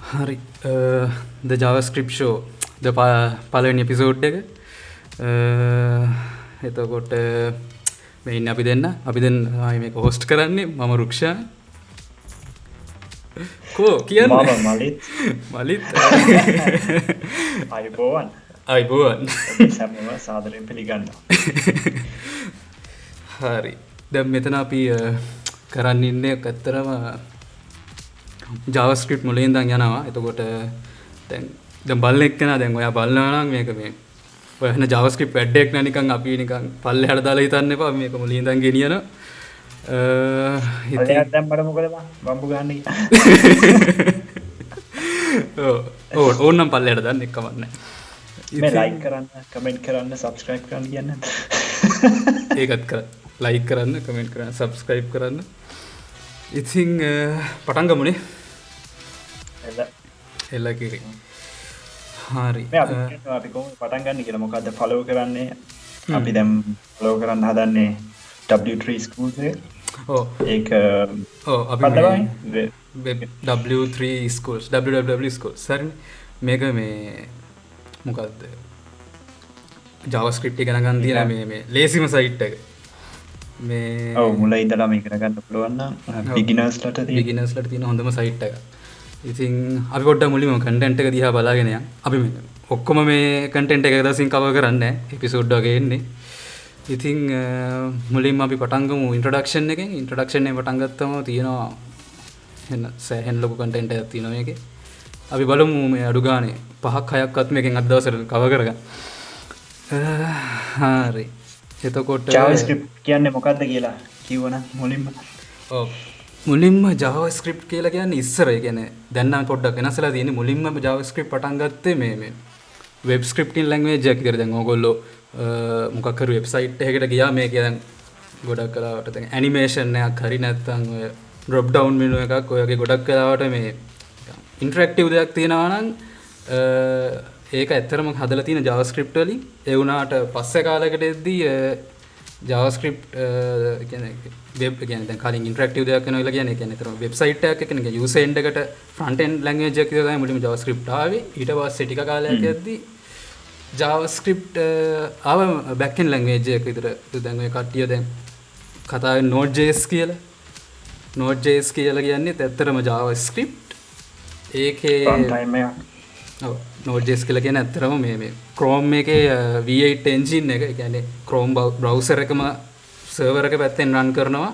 හරි ද ජාවස්ක්‍රිප් ෂෝ ද පලවෙනි එපිසෝඩ් එක. එතකොට මෙන්න අපි දෙන්න මේක හොස්ට් කරන්නේ මම රුක්ෂා කෝ කියන්න මලිත් මලිත් අයිබෝවන් අයිබෝවන් සැමව සාදරයෙන් පිළිගන්න. හරි දැන් මෙතන අපි කරන්න ඉන්නේ ඇත්තරම ජාවස්ක්‍රිප්ට් මුලින් ඉඳන් යනවා. එතකොට දැන් බලන එක්කෙනා දැන් ඔයා බලනවා නම් මේක මේ ඔය වෙන ජාවස්ක්‍රිප්ට් වැඩ එකක් නා නිකන් අපි නිකන් පල්ලෙහාට දාලා හිතන්න එපා මේක මුලින් ඉඳන් ගෙනියන ඉතින් දැන් මට මොකද බම්බු ගන්න ඔව් ඕන්නම් පල්ලෙහාට දාන්න එක්කම නැහැ. මේ ලයික් කරන්න කමෙන්ට් කරන්න සබ්ස්ක්‍රයිබ් කරන්න කියන්නේ ඒකත් කරන්න ලයික් කරන්න කමෙන්ට් කරන්න සබ්ස්ක්‍රයිබ් කරන්න. ඉතින් පටන් ගමුනේ එල්ල කිරි. හරි අපි කොහොමද පටන් ගන්න කියලා. මොකද්ද ෆලෝ කරන්නේ? අපි දැන් ෆලෝ කරන්න හදන්නේ W3 schools එක. ඔව් ඒක අපි W3 schools www schools හරි. මේක මේ මොකද්ද JavaScript එක ගණන් තියන මේ ලේසිම සයිට් එක. මේ ඔව් මුල ඉඳලා මේක ගන්න පුළුවන් නම් බිගිනර්ස්ලට තියෙන හොඳම සයිට් එක. ඉතින් අපි පොඩ්ඩක් මුලින්ම කන්ටෙන්ට් එක දිහා බලාගෙන යන්න. අපි ඔක්කොම මේ කන්ටෙන්ට් එක දවසින් කවර් කරන්නේ නැහැ. එපිසෝඩ් වගේ එන්නේ. ඉතින් මුලින්ම අපි පටන් ගමු ඉන්ට්‍රොඩක්ෂන් එකෙන්. ඉන්ට්‍රොඩක්ෂන් එකෙන් පටන් ගත්තම තියෙනවා එන්න සෑහෙන ලොකු කන්ටෙන්ට් එකක් තියෙනවා මේකේ. අපි බලමු මේ අඩු ගානේ 5ක් 6ක්වත් මේකෙන් අද දවසට කවර් කරගන්න. හරි. එතකොට JavaScript කියන්නේ මොකක්ද කියලා කිව්වනම් මුලින්ම. ඔව් මුලින්ම JavaScript කියලා කියන්නේ ඉස්සර ඒ කියන්නේ දැන් නම් පොඩ්ඩක් වෙනස්ලා තියෙන්නේ. මුලින්ම JavaScript පටන් ගත්තේ මේ වෙබ් ස්ක්‍රිප්ටින් ලැන්ග්වේජ් එකක් විතර. දැන් ඕගොල්ලෝ මොකක් හරි වෙබ්සයිට් එකකට ගියා මේක දැන් ගොඩක් කලාවට දැන් ඇනිමේෂන් එකක් හරි නැත්නම් ඔය ඩ්‍රොප් ඩවුන් මෙනු එකක් ඔය වගේ ගොඩක් කලාවට මේ ඉන්ටරැක්ටිව් දෙයක් තියෙනවා නම් ඒක ඇත්තරම හදලා තියෙන JavaScript වලින්. ඒ වුණාට පස්සේ කාලයකට එද්දී JavaScript කියන්නේ වෙබ් කියන්නේ දැන් කලින් ඉන්ටරැක්ටිව් දෙයක් වෙනවා කියලා කියන්නේ. ඒ කියන්නේ අතන වෙබ්සයිට් එකක් එක නිකන් යූසර් එන්ඩ් එකට ෆ්‍රන්ට් එන්ඩ් ලැන්ග්වේජ් එකක් විතර තමයි මුලින්ම JavaScript ආවේ. ඊට පස්සේ ටික කාලයක් යද්දී JavaScript ආව බෑක් එන්ඩ් ලැන්ග්වේජ් එකක් විතර. දැන් ඔය කට්ටිය දැන් කතා කරන Node.js කියලා. Node.js කියලා කියන්නේ ඇත්තටම JavaScript. ඒකේ ෆ්‍රන්ට් එක. ඔව් Node.js කියලා කියන්නේ ඇත්තටම මේ Chrome එකේ V8 engine එක. ඒ කියන්නේ Chrome browser එකම server එක පැත්තෙන් run කරනවා.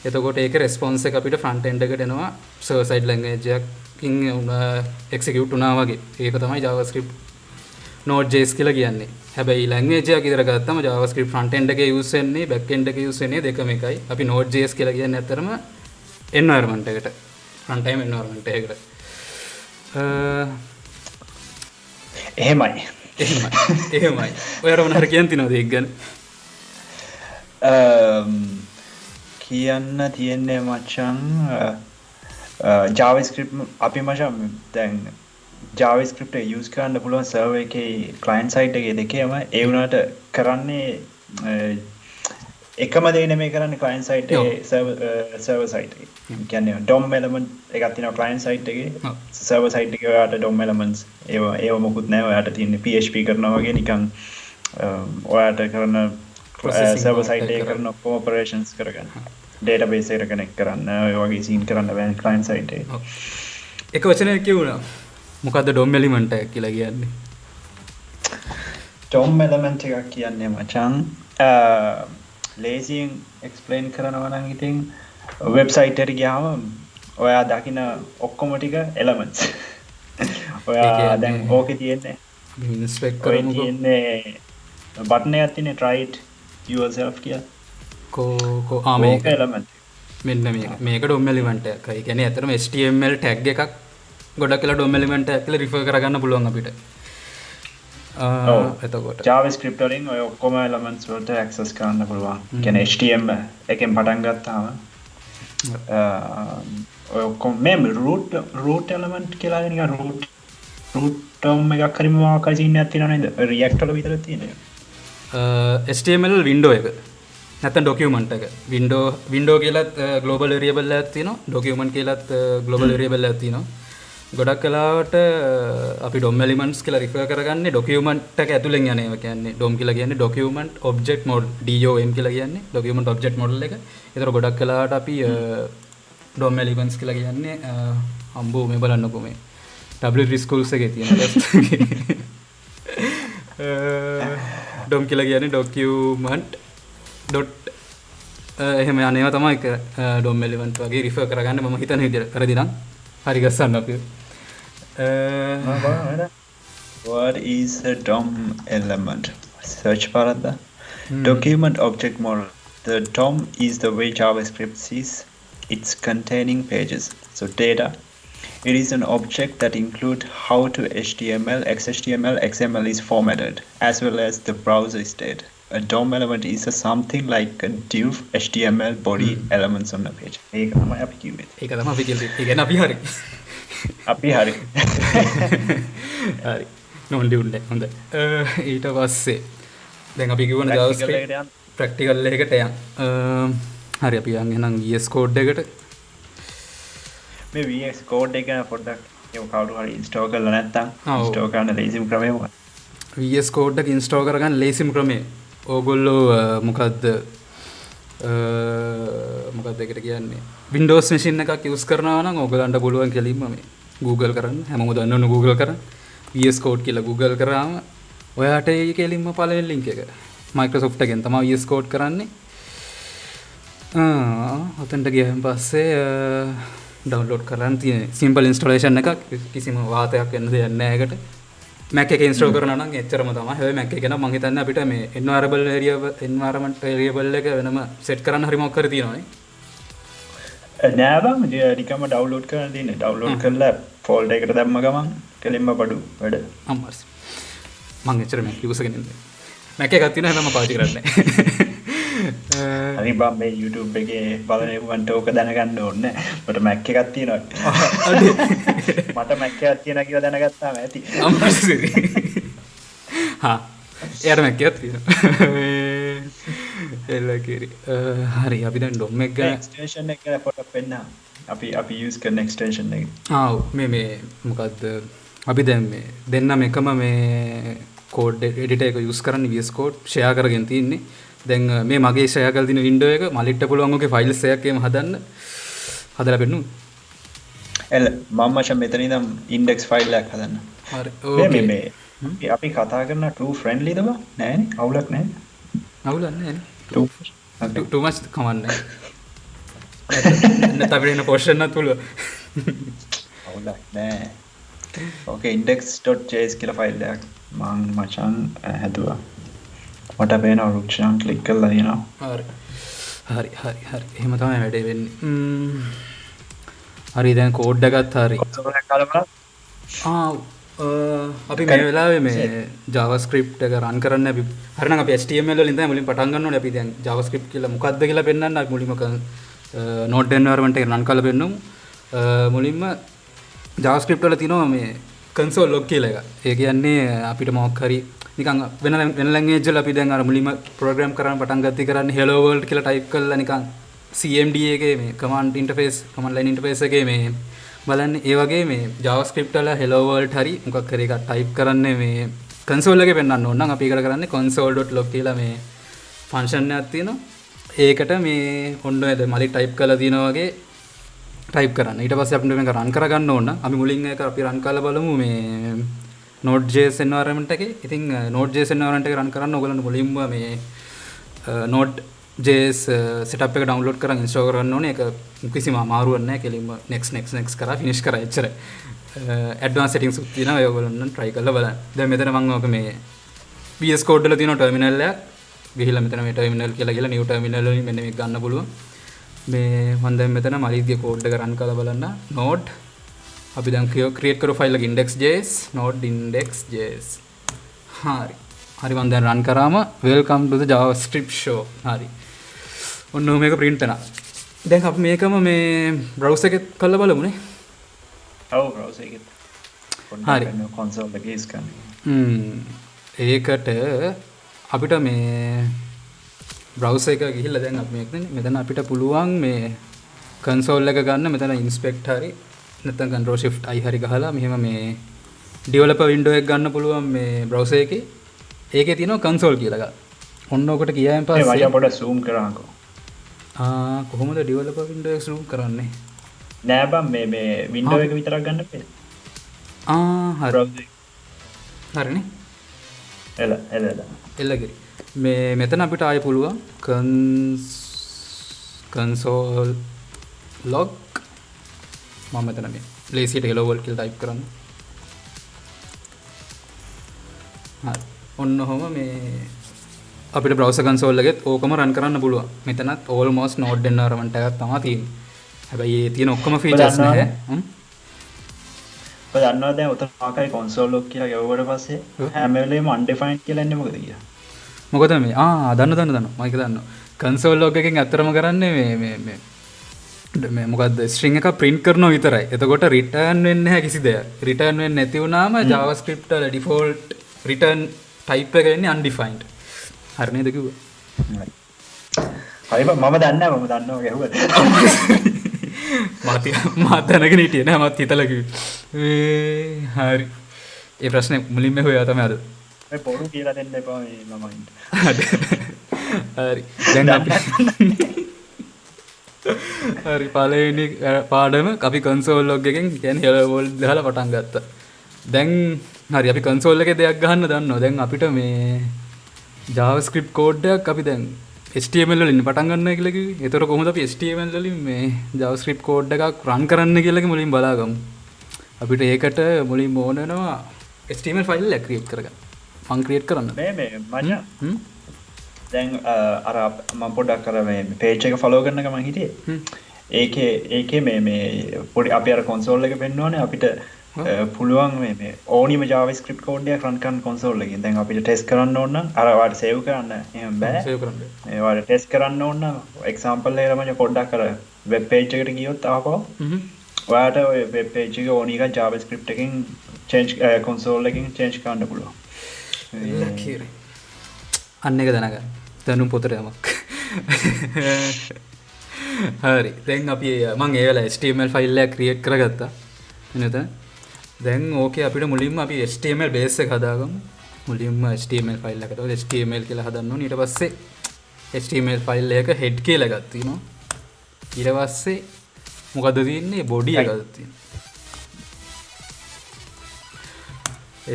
එතකොට ඒකේ response එක අපිට front end එකට එනවා server side language එකකින් execute වුණා වගේ. ඒක තමයි JavaScript Node.js කියලා කියන්නේ. හැබැයි language එක ඉදර ගත්තම JavaScript front end එකේ use වෙන්නේ back end එකේ use වෙන්නේ දෙකම එකයි. අපි Node.js කියලා කියන්නේ ඇත්තටම environment එකට front time environment එකකට. එහෙමයි. ඔයාලා මොනවාර කියන්න තියනවද ඒක ගැන? කියන්න තියෙන්නේ මචං JavaScript අපි මචං දැන් JavaScript එක use කරන්න පුළුවන් server එකේ client side එකේ දෙකේම. ඒ වුණාට කරන්නේ එකම දේ නෙමෙයි කරන්නේ client side එකේ server side එකේ. කියන්නේ DOM element එකක් තියෙනවා client side එකේ. server side එකේ ඔයාට DOM elements ඒව මොකුත් නැහැ. ඔයාට තියෙන්නේ PHP කරනවා වගේ නිකන් ඔයාට කරන server side එකේ කරන operations කරගන්න. database එකට connect කරන්න ඔය වගේ scene කරන්න බෑ client side එකේ. එක වචනයක් කියුණා. මොකද්ද DOM element එක කියලා කියන්නේ? DOM element එකක් කියන්නේ මචං ලේසියෙන් එක්ස්ප්ලේන් කරනවා නම් ඉතින් වෙබ්සයිට් එකට ගියාම ඔයා දකින ඔක්කොම ටික elements. ඔයා දැන් ඕකේ තියෙන්නේ ඉන්ස්පෙක්ට් කරමුකෝ. තියෙන්නේ බටන් එකක් තියෙන්නේ try it yourself කියලා. මේක element. මෙන්න මේක DOM element එකක්. ඒ කියන්නේ අතරම HTML tag එකක් ගොඩක් කියලා DOM element එකක් කියලා refer කරගන්න පුළුවන් අපිට. එතකොට JavaScript වලින් ඔය ඔක්කොම elements වලට access කරන්න පුළුවන්. කියන්නේ HTML එකෙන් පටන් ගත්තාම ඔය ඔක්කොම මේ root element කියලා නිකන් root term එකක් හරි මොකක් හරි scene එකක් තියෙනව නේද? React වල විතර තියෙන්නේ. HTML window එක. නැත්නම් document එක. window කියලත් global variable එකක් තියෙනවා. document කියලත් global variable එකක් තියෙනවා. ගොඩක් කලාවට අපි ඩොම් එලිමන්ට්ස් කියලා රිෆර් කරගන්නේ ඩොකියුමන්ට් එක ඇතුලෙන් යන ඒවා කියන්නේ ඩොම් කියලා කියන්නේ ඩොකියුමන්ට් ඔබ්ජෙක්ට් මොඩල් DOM කියලා කියන්නේ ඩොකියුමන්ට් ඔබ්ජෙක්ට් මොඩල් එක. ඒතර ගොඩක් කලාවට අපි ඩොම් එලිමන්ට්ස් කියලා කියන්නේ අම්බෝ මේ බලන්නකෝ මේ WT ස්කූල්ස් එකේ තියෙන ඩොම් කියලා කියන්නේ ඩොකියුමන්ට් එහෙම යනවා තමයි ඩොම් එලිමන්ට් වගේ රිෆර් කරගන්න මම හිතන විදිහට කරදි නම් හරි ගස්සන්න අපි. What is a DOM element? Search parada. Document object model. The DOM is the way JavaScript sees its containing pages. So data. It is an object that includes how to HTML, XHTML, XML is formatted, as well as the browser state. A DOM element is something like a div HTML body elements on a page. ඒක තමයි අපි කිව්වේ. ඒක තමයි අපි කිව්වේ. ඒ කියන්නේ අපි හරි. අපි හරි. හරි. නොන්ඩි උන්නේ. හොඳයි. ඊට පස්සේ දැන් අපි කියවන JavaScript ප්‍රැක්ටිකල් එකකට යන්න. හරි අපි යන් එහෙනම් VS Code එකට. මේ VS Code එක පොඩ්ඩක් ඒක කවුරු හරි ඉන්ස්ටෝල් කරලා නැත්නම් ඉන්ස්ටෝල් කරන්න ලේසිම ක්‍රමය මොකක්ද? VS Code එක ඉන්ස්ටෝල් කරගන්න ලේසිම ක්‍රමය ඕගොල්ලෝ මොකක්ද ඒකට කියන්නේ Windows machine එකක් use කරනවා නම් ඕගලන්ට පුළුවන් කෙලින්ම මේ Google කරන්න හැමෝම දන්නවනේ Google කරන්න VS Code කියලා Google කරාම ඔයාට ඒ කෙලින්ම පළවෙනි link එක Microsoft එකෙන් තමයි VS Code කරන්නේ ඔතෙන්ට ගියන් පස්සේ download කරන්න තියෙන simple installation එකක් කිසිම වාතයක් වෙන්න දෙයක් නැහැ ඒකට Mac එක install කරනවා නම් එච්චරම තමයි. හැබැයි Mac එක නම් මම හිතන්නේ අපිට මේ environment variable එක වෙනම set කරන්න හරි මොකක් හරි තියෙනවනේ. නෑ බං නිකම්ම download කරන්න තියෙන්නේ. download කරලා folder එකට දැම්ම ගමන් කෙලින්ම බඩු වැඩ. අම්මස්. මම එච්චර Mac use කරන්නේ නැහැ. Mac එකක් තියෙනවා හැබැයි මම පාවිච්චි කරන්නේ නැහැ. හරි බං මේ YouTube එකේ බලන එවන්ට ඕක දැනගන්න ඕනේ නැහැ. මට Mac එකක් තියෙනවා. මට Mac එකක් තියෙනවා කියලා දැනගත්තාම ඇති. අම්මස්. හා එයාට Mac එකක් තියෙනවා. එල්ල කිරි. හරි අපි දැන් DOM එක ගැන extension එක ගැන පොඩ්ඩක් පෙන්නන්න. අපි use කරන extension එක. ආව් මේ මොකද්ද අපි දැන් මේ දෙන්නම එකම මේ code editor එක use කරන්නේ VS Code share කරගෙන තින්නේ. දැන් මේ මගේ share කරලා තියෙන window එක මලිට පුළුවන් ඔගේ files එකක් එහෙම හදන්න හදලා පෙන්නු. එල මම මචං මෙතන ඉඳන් index file එකක් හදන්න. හරි. ඕකේ මේ අපි කතා කරන too friendly ද බං? නෑනේ. අවුලක් නෑ. අවුලක් නෑනේ. too too much කමන්නේ. නැත්නම් අපිට එන portion එකක් පුළුවන්. අවුලක් නෑ. ඕකේ index.js කියලා ෆයිල් එකක් මම මචං හැදුවා. මට පේනවා රුක්ෂාන් ක්ලික් කරලා දිනවා. හරි. එහෙම තමයි වැඩේ වෙන්නේ. හරි දැන් කෝඩ් එකත් හරි. අපි මේ වෙලාවේ මේ JavaScript එක run කරන්න අපි හරිනම් අපි HTML වලින් තමයි මුලින් පටන් ගන්න ඕනේ. අපි දැන් JavaScript කියලා මොකක්ද කියලා පෙන්නන්න අපි මුලින්ම node environment එක run කරලා පෙන්නමු. මුලින්ම JavaScript වල තියෙනවා මේ console log කියලා එක. ඒ කියන්නේ අපිට මොකක් හරි නිකන් වෙන language වල අපි දැන් අර මුලින්ම program කරන්න පටන් ගත්තී කරන්නේ hello world කියලා type කරලා නිකන් CMD එකේ මේ command line interface එකේ මේ බලන්නේ ඒ වගේ මේ JavaScript වල hello world හරි මොකක් හරි එකක් type කරන්නේ මේ console එකේ පෙන්වන්න ඕන නම් අපි ඒකට කරන්නේ console.log කියලා මේ function එකක් තියෙනවා. ඒකට මේ ඔන්න ඔය මලින් type කරලා තියෙනවා වගේ type කරන්න. ඊට පස්සේ අපිට මේක run කරගන්න ඕන. අපි මුලින් එක අපි run කරලා බලමු මේ Node.js environment එකේ. ඉතින් Node.js environment එක run කරන්න ඕගොල්ලෝ මුලින්ම මේ Node.js setup එක download කරන් install කරගන්න ඕනේ. ඒක කිසිම අමාරුවක් නැහැ. කෙලින්ම next කරා finish කරා එච්චරයි. advanced settings උත් තියෙනවා. ඒගොල්ලෝ try කරලා බලන්න. දැන් මෙතන මම ඔක මේ VS Code වල තියෙන terminal එකක් ගිහිල්ලා මෙතන මේ terminal කියලා ගිහලා new terminal වලින් මෙන්න මේක ගන්න පුළුවන්. මේ මම දැන් මෙතන මලිත්ගේ කෝඩ් එක run කරලා බලන්න. node අපි දැන් create කරපු file එක index.js node index.js. හරි මම දැන් run කරාම welcome to the javascript show. හරි. ඔන්න මේක print වෙනවා. දැන් අපි මේකම මේ browser එකේ කරලා බලමුනේ. ඔව් browser එකේ. හරි. console එකේ scan. ඒකට අපිට මේ browser එක ගිහිල්ලා දැන් අපි මෙතන අපිට පුළුවන් මේ console එක ගන්න මෙතන inspect හරි නැත්නම් control shift i හරි ගහලා මෙහෙම මේ developer window එක ගන්න පුළුවන් මේ browser එකේ. ඒකේ තියෙනවා console කියලා එකක්. ඔන්න ඔකට ගියායින් මේ පස්සේ මම පොඩ්ඩක් zoom කරාන්කෝ. කොහොමද developer window එක zoom කරන්නේ? නෑ බං මේ window එක විතරක් ගන්න බෑ. හරි. browser හරිනේ. එල එල්ලගිරි. මේ මෙතන අපිට ආයෙ පුළුවන් console log මම මෙතන මේ lazy hello world කියලා ටයිප් කරන්න. හරි. ඔන්න ඔහම මේ අපිට browser console එකෙත් ඕකම run කරන්න පුළුවන්. මෙතනත් almost node environment එකක් තමයි තියෙන්නේ. හැබැයි ඒ තියෙන ඔක්කොම features නැහැ. ඔය දන්නවා දැන් උතන ආකාරي console log කියලා ගැවුවට පස්සේ හැම වෙලේම undefined කියලා එන්නේ මොකද කියලා. මොකද මේ දන්න මම ඒක දන්නවා. console log එකෙන් ඇත්තරම කරන්නේ මේ මොකද්ද string එක print කරනවා විතරයි. එතකොට return වෙන්නේ නැහැ කිසි දෙයක්. return වෙන්නේ නැති වුණාම javascript වල default return type එක වෙන්නේ undefined. හරි නේද කිව්වා? හරි මම දන්නවා ගැහුවා. මාත් දැනගෙන හිටියේ නෑ මත් හිතලා කිව්වේ. හරි. ඒ ප්‍රශ්නේ මුලින්ම හොයා තමයි අද. මේ පොරු කියලා දෙන්න එපා මේ ළමයින්ට. හරි. දැන් අපි හරි පළවෙනි පාඩම අපි console log එකෙන් කියන්නේ hello world දාලා පටන් ගත්තා. දැන් හරි අපි console එකේ දෙයක් ගහන්න දන්නවා. දැන් අපිට මේ JavaScript code එකක් අපි දැන් HTML වලින් පටන් ගන්නවා කියලා කිව්වේ. ඒතර කොහොමද අපි HTML වලින් මේ JavaScript code එකක් run කරන්න කියලා මුලින් බලාගමු. අපිට ඒකට මුලින්ම ඕන වෙනවා HTML file එකක් create කරගන්න. මම create කරන්න. මේ මචං දැන් අර මම පොඩ්ඩක් අර මේ page එක follow කරන ගමන් හිටියේ. ඒකේ මේ පොඩි අපි අර console එක පෙන්වන්නේ අපිට පුළුවන් මේ ඕනිම JavaScript code එකක් run කරන්න console එකෙන්. දැන් අපිට test කරන්න ඕන නම් අර වාට save කරන්න එහෙම බෑ. save කරන්න. ඒ වාට test කරන්න ඕන නම් example එකකට මම පොඩ්ඩක් අර web page එකට ගියොත් ආපහු ඔයාට ඔය web page එක ඕනි එක JavaScript එකෙන් change console එකෙන් change කරන්න පුළුවන්. අන්න එක දැනගන්න. දැනුම් පොතට යමක්. හරි. දැන් අපි මම ඒ වෙලාව HTML file එකක් create කරගත්තා. නේද? දැන් ඕකේ අපිට මුලින්ම අපි HTML base එක හදාගමු. මුලින්ම HTML file එකකට HTML කියලා හදන්න ඕනේ. ඊට පස්සේ HTML file එක head කියලා එකක් තියෙනවා. ඊට පස්සේ මොකද්ද තියෙන්නේ? body එකක් තියෙනවා.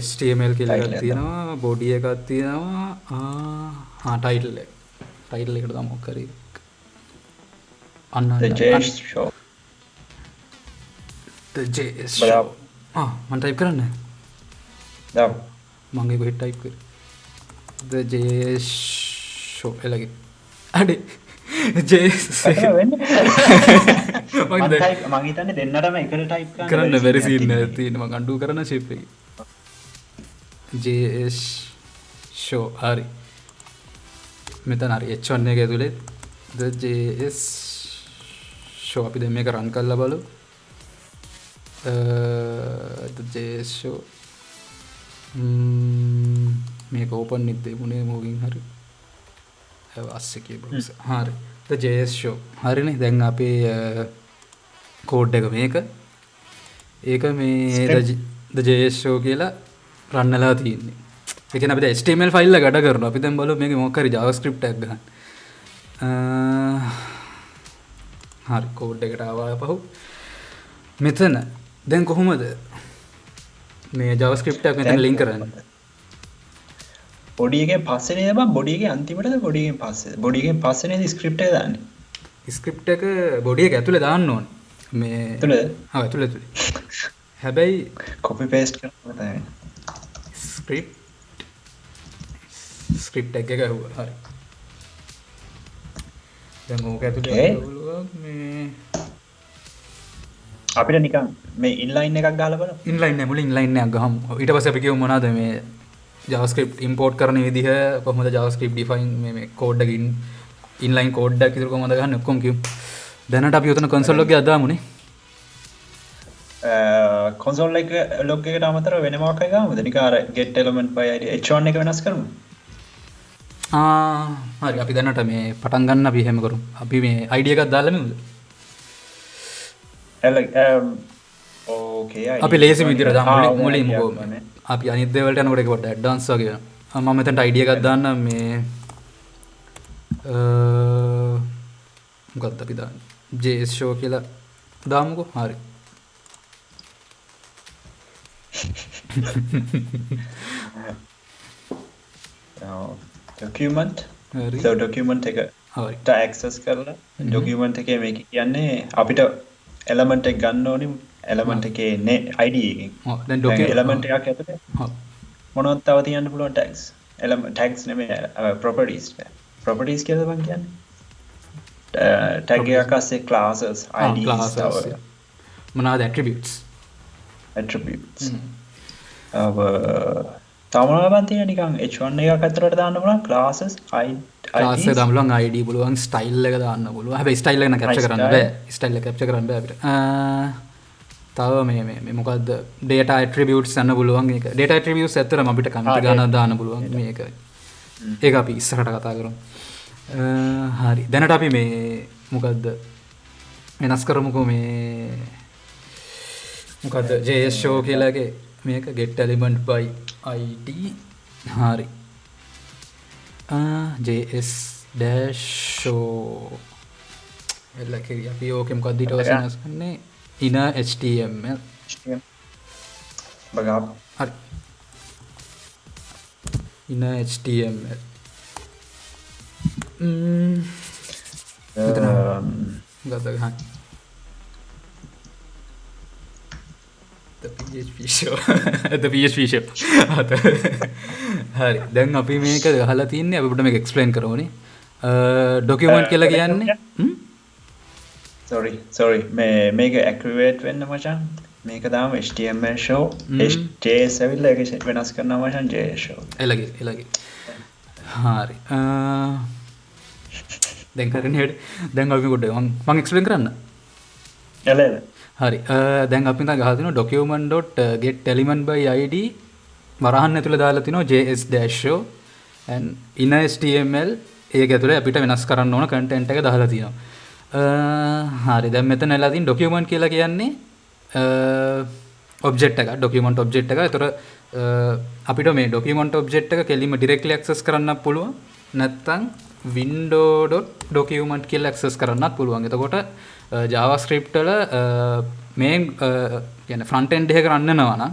HTML කියලා එකක් තියෙනවා. body එකක් තියෙනවා. title එක. title එකට දාමු කරේ. the JS show. the JS show. මම type කරන්නේ. දාමු. මම ඒක හිට type කරේ. the JS show එලගේ. අඩේ. JS මම හිතන්නේ දෙන්නටම එකට type කරන්න බැරි scene එකක් තියෙනවා. මම undo කරන shape එකේ. JS show හරි. මෙතන හරි h1 එක ඇතුලේ the JS show අපි දැන් මේක run කරලා බලමු. the JS show මේක open නෙත් දෙමුනේ මොකින් හරි. ASCII browser. හරි. the JS show. හරිනේ. දැන් අපේ code එක මේක. ඒක මේ the JS show කියලා run වෙලා තියෙන්නේ. ඒ කියන්නේ අපිට HTML file එක ගඩ කරනවා. අපි දැන් බලමු මේකේ මොකක් හරි JavaScript එකක් ගන්න. හරි code එකට ආවා පහු. මෙතන දැන් කොහොමද මේ JavaScript එක මෙතන link කරන්නේ? body එකෙන් පස්සේ නේද බං body එකේ අන්තිමටද body එකෙන් පස්සේ? body එකෙන් පස්සේ නේද script එක දාන්නේ? script එක body එක ඇතුලේ දාන්න ඕනේ. මේ ඇතුලේ? ඔව් ඇතුලේ. හැබැයි copy paste කරන්න තමයි. ස්ක්‍රිප්ට් එක ගහුවා. හරි. දැන් ඕක ඇතුලේ බලුවා මේ අපිට නිකන් මේ ඉන්ලයින් එකක් ගහලා බලමු. ඉන්ලයින් නෑ මුලින් ඉන්ලයින් එකක් ගහමු. ඊට පස්සේ අපි කියමු මොනවද මේ JavaScript import කරන විදිහ කොහොමද JavaScript define මේ code එකකින් inline code එකක් විතර කොහොමද ගහන්නේ ඔක්කොම කියමු. දැනට අපි උතන console log එක දාමුනේ. console එක log එකට අමතරව වෙන මොකක් හරි ගාමුද? නිකන් අර get element by id h1 එක වෙනස් කරමු. හරි අපි දැනට මේ පටන් ගන්න අපි එහෙම කරමු. අපි මේ ID එකක් දාලා මෙමුද? ඕකේ අපි ලේසි විදිහට දාමු මුලින් මුලින් මොකෝ අපි අනිත් දේවල්ට යනකොට ඒක පොඩ්ඩක් ඇඩ්වාන්ස් වගේ මම මෙතනට අයිඩියා එකක් දාන්නම් මේ මොකක්ද අපි දාන්නේ JS show කියලා දාමුකෝ හරි ඩොකියුමන්ට් හරි so ඩොකියුමන්ට් එක හරි ට ඇක්සස් කරලා ඩොකියුමන්ට් එකේ මේක කියන්නේ අපිට එලමන්ට් එක ගන්න ඕනි එලමන්ට් එකේ ID එකෙන් ඔව් දැන් ඩොකියුමන්ට් එලමන්ට් එකක් ඇතුලේ ඔව් මොනවද තව තියන්න පුළුවන් ටැග්ස් එලමන්ට් ටැග්ස් නෙමෙයි ප්‍රොපර්ටිස් කියලා බං කියන්නේ ටැග් එකක් අස්සේ classes IDs තව මොනවාද attributes attributes තව මොනවද බං තියෙන්නේ නිකන් H1 එකක් ඇතුලට දාන්න පුළුවන් classes ක්ලාස් එක දාන්න පුළුවන් ID පුළුවන් ස්ටයිල් එක දාන්න පුළුවන් හැබැයි ස්ටයිල් එක නම් කැප්චර් කරන්න බෑ ස්ටයිල් එක කැප්චර් කරන්න බෑ අපිට තව මේ මොකද්ද data attributes යන්න පුළුවන් ඒක data attributes ඇත්තටම අපිට කමිට් ගන්න දාන්න පුළුවන් මේක ඒක අපි ඉස්සරහට කතා කරමු හරි දැනට අපි මේ මොකද්ද වෙනස් කරමුකෝ මේ මොකද්ද JS show කියලා එකේ මේක get element by id හරි JS dash show එල්ල කිරිය අපි ඕකේ මොකද්ද ඊට පස්සේ වෙනස් කරන්නේ inner html බගා හරි inner html ගත ගන්න the PHP show the PHP show හරි දැන් අපි මේක ගහලා තින්නේ අපි පොඩ්ඩක් මේක එක්ස්ප්ලেইন කරමුනේ ડોකියුමන්ට් කියලා කියන්නේ sorry මේක ඇක්ටිවේට් වෙන්න මචං මේක දාම HTML show JS ඇවිල්ලා ඒක වෙනස් කරනවා මචං JS show එලගේ හරි දැන් කරන්නේ හෙඩ දැන් අපි පොඩ්ඩක් මම එක්ස්ප්ලেইন කරන්න එල හරි දැන් අපි දැන් ගහලා තිනවා document.getElementById වරහන් ඇතුළේ දාලා තිනවා js-show and inner html ඒක ඇතුළේ අපිට වෙනස් කරන්න ඕන content එක දාලා තිනවා හරි දැන් මෙතන එලා තියෙන document කියලා කියන්නේ object එක document object එක. ඒතර අපිට මේ document object එක කෙලින්ම directly access කරන්නත් පුළුවන් නැත්නම් window.document කියලා access කරන්නත් පුළුවන්. එතකොට JavaScript වල main කියන්නේ front end එක run වෙනවා නම්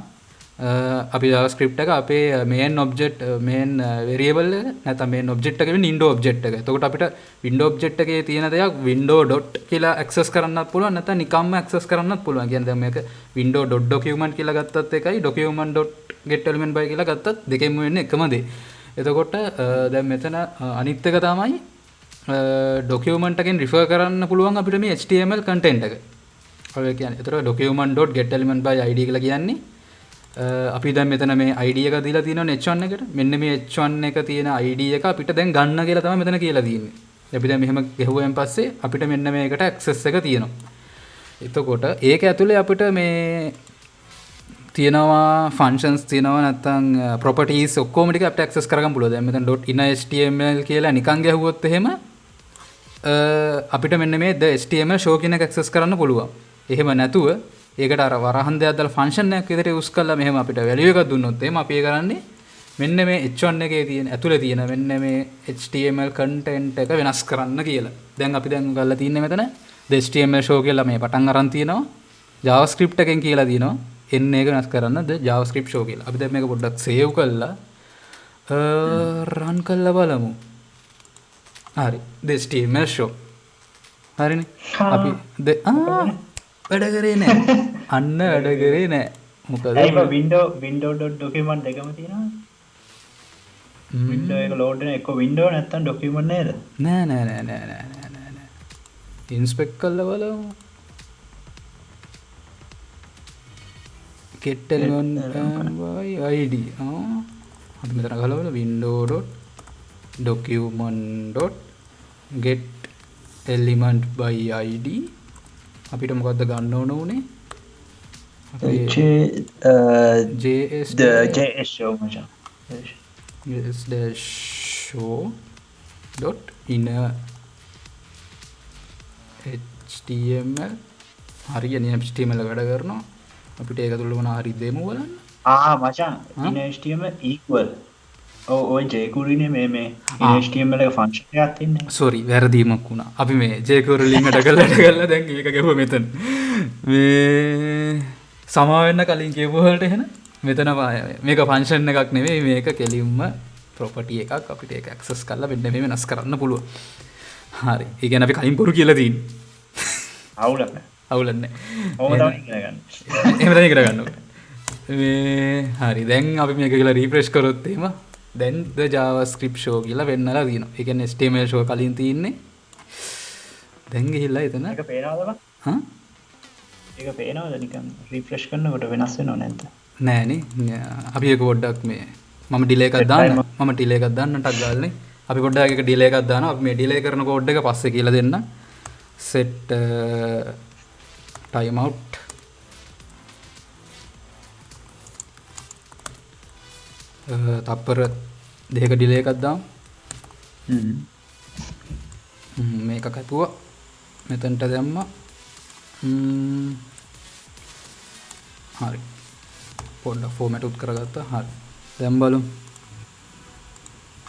අපි JavaScript එක අපේ main object main variable එක නැත්නම් main object එක වෙන window object එක. එතකොට අපිට window object එකේ තියෙන දෙයක් window dot කියලා access කරන්නත් පුළුවන් නැත්නම් නිකම්ම access කරන්නත් පුළුවන්. කියන්නේ දැන් මේක window.document කියලා ගත්තත් එකයි document.getElementBy කියලා ගත්තත් දෙකෙන්ම වෙන්නේ එකම දේ. එතකොට දැන් මෙතන අනිත් එක තමයි document එකෙන් refer කරන්න පුළුවන් අපිට මේ HTML content එක. ඔය කියන්නේ ඒතර document.getElementById කියලා කියන්නේ අපි දැන් මෙතන මේ ID එක දීලා තියෙනවනේ H1 එකට. මෙන්න මේ H1 එක තියෙන ID එක අපිට දැන් ගන්න කියලා තමයි මෙතන කියලා තියෙන්නේ. අපි දැන් මෙහෙම ගෙහුවෙන් පස්සේ අපිට මෙන්න මේකට access එක තියෙනවා. එතකොට ඒක ඇතුලේ අපිට මේ තියෙනවා functions තියෙනවා නැත්නම් properties ඔක්කොම ටික අපිට access කරගන්න පුළුවන්. දැන් මෙතන .innerhtml කියලා නිකන් ගැහුවොත් එහෙම අපිට මෙන්න මේ the html show කියන එක access කරන්න පුළුවන්. එහෙම නැතුව ඒකට අර වරහන් දෙයක් දාලා ෆන්ක්ෂන් එකක් විදිහට යූස් කරලා මෙහෙම අපිට වැලියු එකක් දුන්නොත් එහෙම අපි ඒ කරන්නේ මෙන්න මේ h1 එකේ තියෙන ඇතුලේ තියෙන මෙන්න මේ html content එක වෙනස් කරන්න කියලා. දැන් අපි දැන් ගල්ලා තින්නේ මෙතන the html show කියලා මේ පටන් අරන් තියෙනවා. javascript එකෙන් කියලා තියෙනවා n එක වෙනස් කරන්න the javascript show කියලා. අපි දැන් මේක පොඩ්ඩක් save කරලා run කරලා බලමු. හරි the html show. හරිනේ. අපි වැඩ කරේ නෑ. අන්න වැඩ කරේ නෑ. මොකද ඒක window.document දෙකම තියෙනවා. window එක load වෙන එක window නැත්තම් document නේද? නෑ. inspect කරලා බලමු. get element by id. අපි මෙතන ගලවලා window.document.get element by id අපිට මොකද්ද ගන්න ඕන උනේ JS show මචං JS-show dot inner html හරියනේ html වැඩ කරනවා අපිට ඒක තුළ මොනවා හරි දෙමු බලන්න. මචං in HTML equal ඔය jQuery මේ in ආ. HTML එක ෆන්ක්ෂන් එකක් තියෙන්නේ. සෝරි වැරදීමක් වුණා. අපි මේ jQuery link එකට කරලා දැන් මේක ගැහුවා මෙතන. මේ සමා වෙන්න කලින් කියපු වලට එහෙනම් මෙතන මේක ෆන්ක්ෂන් එකක් නෙවෙයි මේක කෙලින්ම ප්‍රොපර්ටි එකක් අපිට ඒක ඇක්සස් කරලා මෙන්න මේ වෙනස් කරන්න පුළුවන්. හරි. ඒ කියන්නේ අපි කලින් බොරු කියලා තියෙන්නේ. අවුලක් නෑ. අවුලක් නෑ. ඔහොම තමයි ඉගෙන ගන්න. එහෙම තමයි ඉගෙන ගන්න ඕනේ. මේ හරි දැන් අපි මේක කියලා රීෆ්‍රෙෂ් කරොත් එහෙම දැන් the javascript show කියලා වෙන්නලා තියෙනවා. ඒ කියන්නේ HTML show කලින් තියෙන්නේ. දැන් ගිහිල්ලා එතන ඒක පේනවද බං? හා ඒක පේනවද නිකන් රිෆ්‍රෙෂ් කරනකොට වෙනස් වෙනව නැද්ද? නෑනේ. අපි ඒක පොඩ්ඩක් මේ මම ඩිලේ එකක් දාන්න. මම ඩිලේ එකක් දාන්නටක් ගාල්නේ. අපි පොඩ්ඩක් ඒක ඩිලේ එකක් දානවා. අපි මේ ඩිලේ කරන කෝඩ් එක පස්සේ කියලා දෙන්න. set time out තප්පර දෙක ඩිලේ එකක් දාමු. මේක කැපුවා. මෙතනට දැම්මා. හරි. පොඩ්ඩක් ෆෝමැට් උත් කරගත්තා. හරි. දැන් බලමු.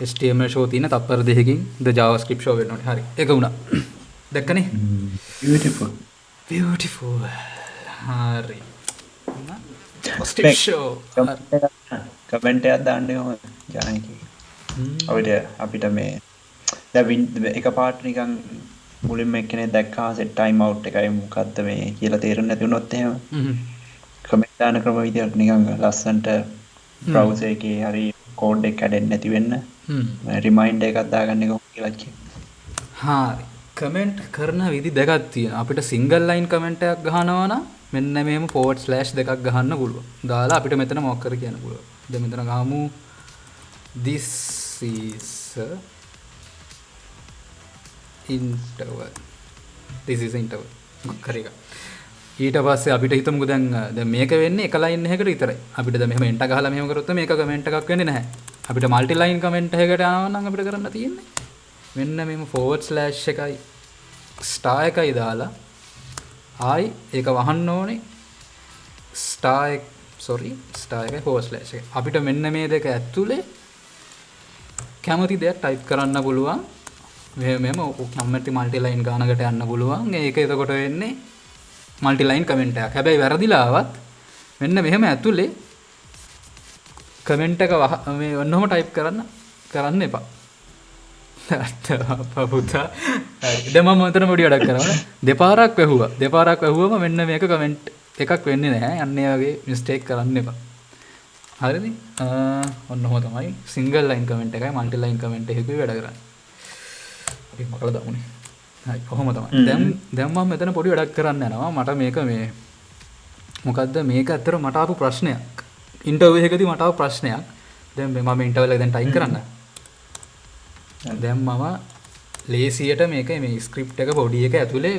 HTML show තියෙන තප්පර දෙකකින් the javascript show වෙන්න ඕනේ. හරි. ඒක වුණා. දැක්කනේ? beautiful. හරි. javascript show. කමෙන්ට් එකක් දාන්න ඕන ජානකි. අපිට මේ දැන් එකපාරට නිකන් මුලින්ම එක්කෙනෙක් දැක්කා set time out එකයි මොකද්ද මේ කියලා තේරෙන්නේ නැති වුණොත් එහෙම කමෙන්ට් දාන ක්‍රම විදියට නිකන් ලස්සන්ට browser එකේ හරි කෝඩ් එක කැඩෙන්නේ නැති වෙන්න රිමයින්ඩර් එකක් දාගන්න එක කියලා කියනවා. හරි. කමෙන්ට් කරන විදි දෙකක් තියෙනවා. අපිට සිංගල් ලයින් කමෙන්ට් එකක් ගහනවා නම් මෙන්න මෙහෙම / දෙකක් ගහන්න පුළුවන්. දාලා අපිට මෙතන මොකක් කර කියන්න පුළුවන්. දැන් මෙතන ගහමු this is a interval. this is interval. මොකක් හරි එක. ඊට පස්සේ අපිට හිතමුකෝ දැන් මේක වෙන්නේ එක ලයින් එකකට විතරයි. අපිට දැන් මෙහෙම එන්ටර් ගහලා මෙහෙම කරොත් මේක කමෙන්ට් එකක් වෙන්නේ නැහැ. අපිට මල්ටි ලයින් කමෙන්ට් එකකට යනවා නම් අපිට කරන්න තියෙන්නේ මෙන්න මෙහෙම / එකයි star එකයි දාලා ආයි ඒක වහන්න ඕනේ star එකයි / එකයි. අපිට මෙන්න මේ දෙක ඇතුලේ කැමති දෙයක් ටයිප් කරන්න පුළුවන්. මෙහෙම කැමති මල්ටි ලයින් ගානකට යන්න පුළුවන්. ඒක එතකොට වෙන්නේ මල්ටි ලයින් කමෙන්ට් එකක්. හැබැයි වැරදිලා ආවත් මෙන්න මෙහෙම ඇතුලේ කමෙන්ට් එක මේ ඔන්නෝම ටයිප් කරන්න එපා. පුතා. දැන් මම මෙතන පොඩි වැඩක් කරනවා. දෙපාරක් වැහුවම මෙන්න මේක කමෙන්ට් එකක් වෙන්නේ නැහැ. අන්න ඒ වගේ මිස්ටේක් කරන්න එපා. හරිද? ඔන්න ඔහොම තමයි සිංගල් ලයින් කමෙන්ට් එකයි මල්ටි ලයින් කමෙන්ට් එකකුයි වැඩ කරන්නේ. අපි මොකද දාමුනේ. හරි කොහොම තමයි. දැන් මම මෙතන පොඩි වැඩක් කරන්න යනවා. මට මේක මේ මොකද්ද මේක ඇත්තට මට ආපු ප්‍රශ්නයක්. ඉන්ටර්විව් එකකදී මට ආපු ප්‍රශ්නයක්. දැන් මම ඉන්ටර්විව් එක දැන් ටයිප් කරන්න. දැන් මම ලේසියට මේක මේ ස්ක්‍රිප්ට් එක බොඩි එක ඇතුලේ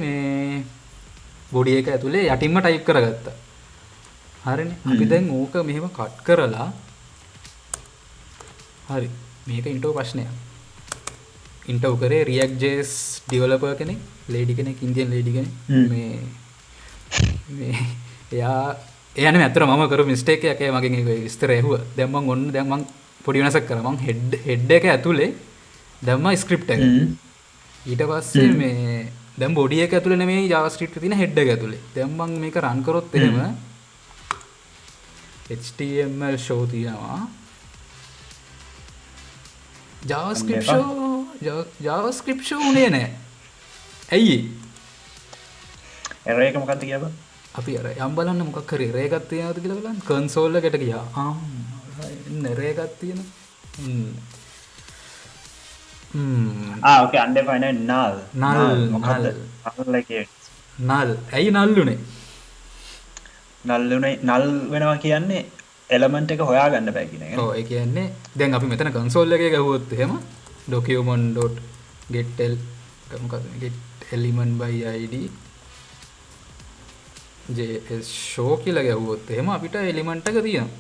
යටින්ම ටයිප් කරගත්තා. හරිනේ. අපි දැන් ඕක මෙහෙම කට් කරලා හරි මේක ඉන්ටර්විව් ප්‍රශ්නයක්. ඉන්ටර්විව් කරේ React.js ඩෙවලොපර් කෙනෙක්, ඉන්දියන් ලේඩි කෙනෙක්. මේ එයා නෙමෙයි අතර මම කරපු මිස්ටේක් එකක්. ඒ මගෙන් ඒක විස්තර ඇහුවා. දැන් මම පොඩි වෙනසක් කරා. මම හෙඩ් එක ඇතුලේ දැම්මා ස්ක්‍රිප්ට් එක. ඊට පස්සේ මේ දැන් බොඩි එක ඇතුලේ නෙමෙයි JavaScript තියෙන හෙඩ් එක ඇතුලේ. දැන් මම මේක රන් කරොත් එහෙම HTML show තියෙනවා. JavaScript show උනේ නැහැ. ඇයි? error එක මොකක්ද කියලා අපි අර යම් බලන්න මොකක් හරි error එකක් තියෙනවද කියලා බලන්න. console එකට ගියා. error එකක් තියෙනවා. okay undefined null මොකක්ද null ඇයි null වෙනවා කියන්නේ එලමන්ට් එක හොයාගන්න බෑ කියන එක. ඔව් ඒ කියන්නේ දැන් අපි මෙතන console එකේ ගහුවොත් එහෙම document.get element by id js show කියලා ගහුවොත් එහෙම අපිට එලිමන්ට් එක තියෙනවා.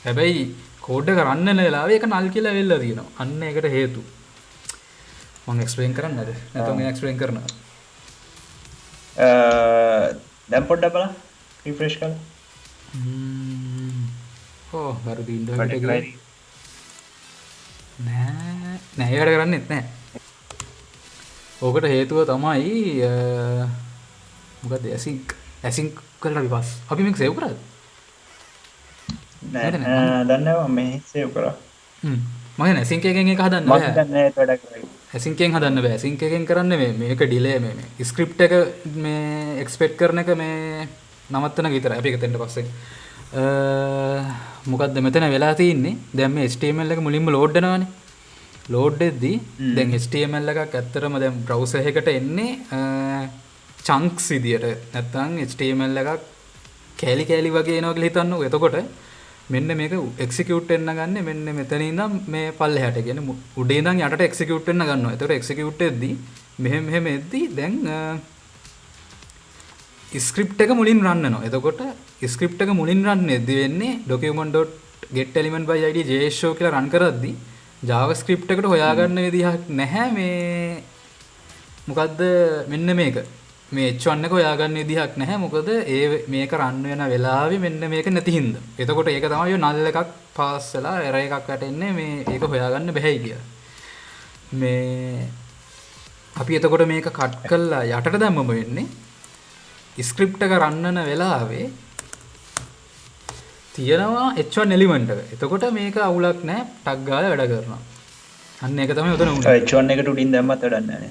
හැබැයි කෝඩ් එක රන් වෙන වෙලාවේ ඒක null කියලා වෙලා තියෙනවා. අන්න ඒකට හේතු මම එක්ස්ප්ලেইন කරන්නද? නැත්නම් මම එක්ස්ප්ලেইন කරනවා. දැන් පොඩ්ඩක් බලන්න රිෆ්‍රෙෂ් කරලා. ඕ වැරදි ඉන්ඩෝකට particular ගියේ නෑ වැඩ කරන්නෙත් නෑ. ඕකට හේතුව තමයි මොකද ඇසිං කරලා විපස් අපි මේක සේව් කරාද? නෑ දන්නවා මේ සේව් කරා මම ඇසිං එකෙන් එක හදන්න මම බෑ. දන්නේ ඒත් වැඩක් කරයි ඇසිං එකෙන් හදන්න බෑ. ඇසිං එකෙන් කරන්න මේක ඩිලේ මේ ස්ක්‍රිප්ට් එක මේ එක්ස්පෙක්ට් කරන එක මේ නවත්තන විතරයි. අපි ඒක දෙන්න පස්සේ මොකද්ද මෙතන වෙලා තියෙන්නේ? දැන් මේ HTML එක මුලින්ම ලෝඩ් වෙනවානේ. ලෝඩ් වෙද්දී දැන් HTML එකක් ඇත්තටම දැන් බ්‍රවුසර් එකකට එන්නේ chunks විදියට. නැත්නම් HTML එකක් කෑලි කෑලි වගේ එනවා කියලා හිතන්නකෝ. එතකොට මෙන්න මේක එක්සිකියුට් වෙන්න ගන්නේ මෙන්න මෙතන ඉඳන් මේ පල්ලෙහාට. කියන්නේ උඩේ ඉඳන් යටට එක්සිකියුට් වෙන්න ගන්නවා. එතකොට එක්සිකියුට් වෙද්දී මෙහෙම එද්දී දැන් ස්ක්‍රිප්ට් එක මුලින් රන් වෙනවා. එතකොට ස්ක්‍රිප්ට් එක මුලින් රන් වෙද්දී වෙන්නේ document.getElementById JShow කියලා රන් කරද්දී JavaScript එකට හොයාගන්න විදිහක් නැහැ මේ මොකද්ද මෙන්න මේක. මේ H1 එක හොයාගන්න විදිහක් නැහැ. මොකද මේක රන් වෙන වෙලාවේ මෙන්න මේක නැති හින්දා. එතකොට ඒක තමයි ඔය null එකක් පාස් වෙලා error එකක් වැටෙන්නේ මේ ඒක හොයාගන්න බැහැයි කියලා. මේ අපි එතකොට මේක කට් කරලා යටට දැම්මම වෙන්නේ ස්ක්‍රිප්ට් එක රන් වෙන වෙලාවේ තියෙනවා H1 එලිමන්ට් එක. එතකොට මේක අවුලක් නැහැ. ටග් ගාලා වැඩ කරනවා. අන්න ඒක තමයි උතන උනේ. H1 එකට උඩින් දැම්මත් වැඩක් නැහැ.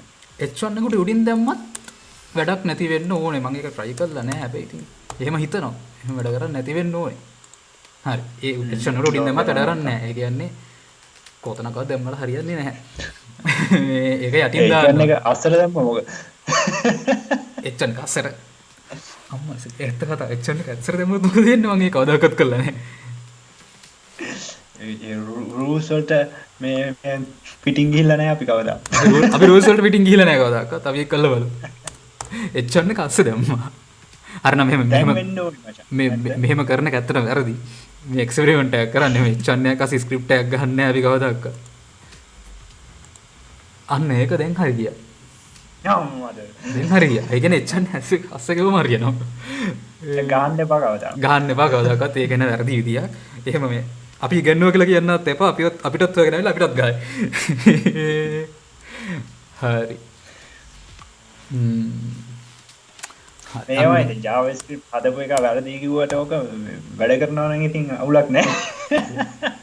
H1 එකට උඩින් දැම්මත් වැඩක් නැති වෙන්න ඕනේ. මම ඒක try කරලා නැහැ හැබැයි ඉතින්. එහෙම හිතනවා. එහෙම වැඩ කරන්නේ නැති වෙන්න ඕනේ. හරි. ඒ H1 එකට උඩින් දැම්මත් වැඩ කරන්නේ නැහැ. ඒ කියන්නේ කොතනකවත් දැම්මලා හරියන්නේ නැහැ. ඒක යටින් දාන්න. ඒක අස්සර දැම්ම මොකද? H1 එක අස්සර. අම්මා ඇත්ත කතා H1 එක අස්සර දැම්මොත් මොකද වෙන්නේ? මම ඒක කවදාකවත් කරලා නැහැ. rules වලට මේ පිටින් ගිහිල්ලා නැහැ අපි කවදා. අපි rules වලට පිටින් ගිහිල්ලා නැහැ කවදාකවත්. අපි ඒක කළා බලමු. H1 එක අස්සේ දැම්මා. අර නම් මෙහෙම කරන එක ඇත්තටම වැරදි. මේ එක්ස්පෙරිමන්ට් එකක් කරන්නේ මේ H1 එක අස්සේ ස්ක්‍රිප්ට් එකක් ගහන්නේ නැහැ අපි කවදාකවත්. අන්න ඒක දැන් හරි ගියා. දැන් හරි ගියා. ඒ කියන්නේ H1 අස්සේ ගවම හරියනවා. ගහන්න එපා කවදා. ගහන්න එපා කවදාකවත්. ඒක නේ වැරදි විදියක්. එහෙම මේ අපි ඉගෙනුවා කියලා කියන්නත් එපා. අපිටත් හොයගෙන ආවිලා අපිටත් ගහයි. හරි. මේවා ඉතින් JavaScript හදපු එක වැරදි කිව්වට ඕක වැඩ කරනවා නම් ඉතින් අවුලක් නැහැ.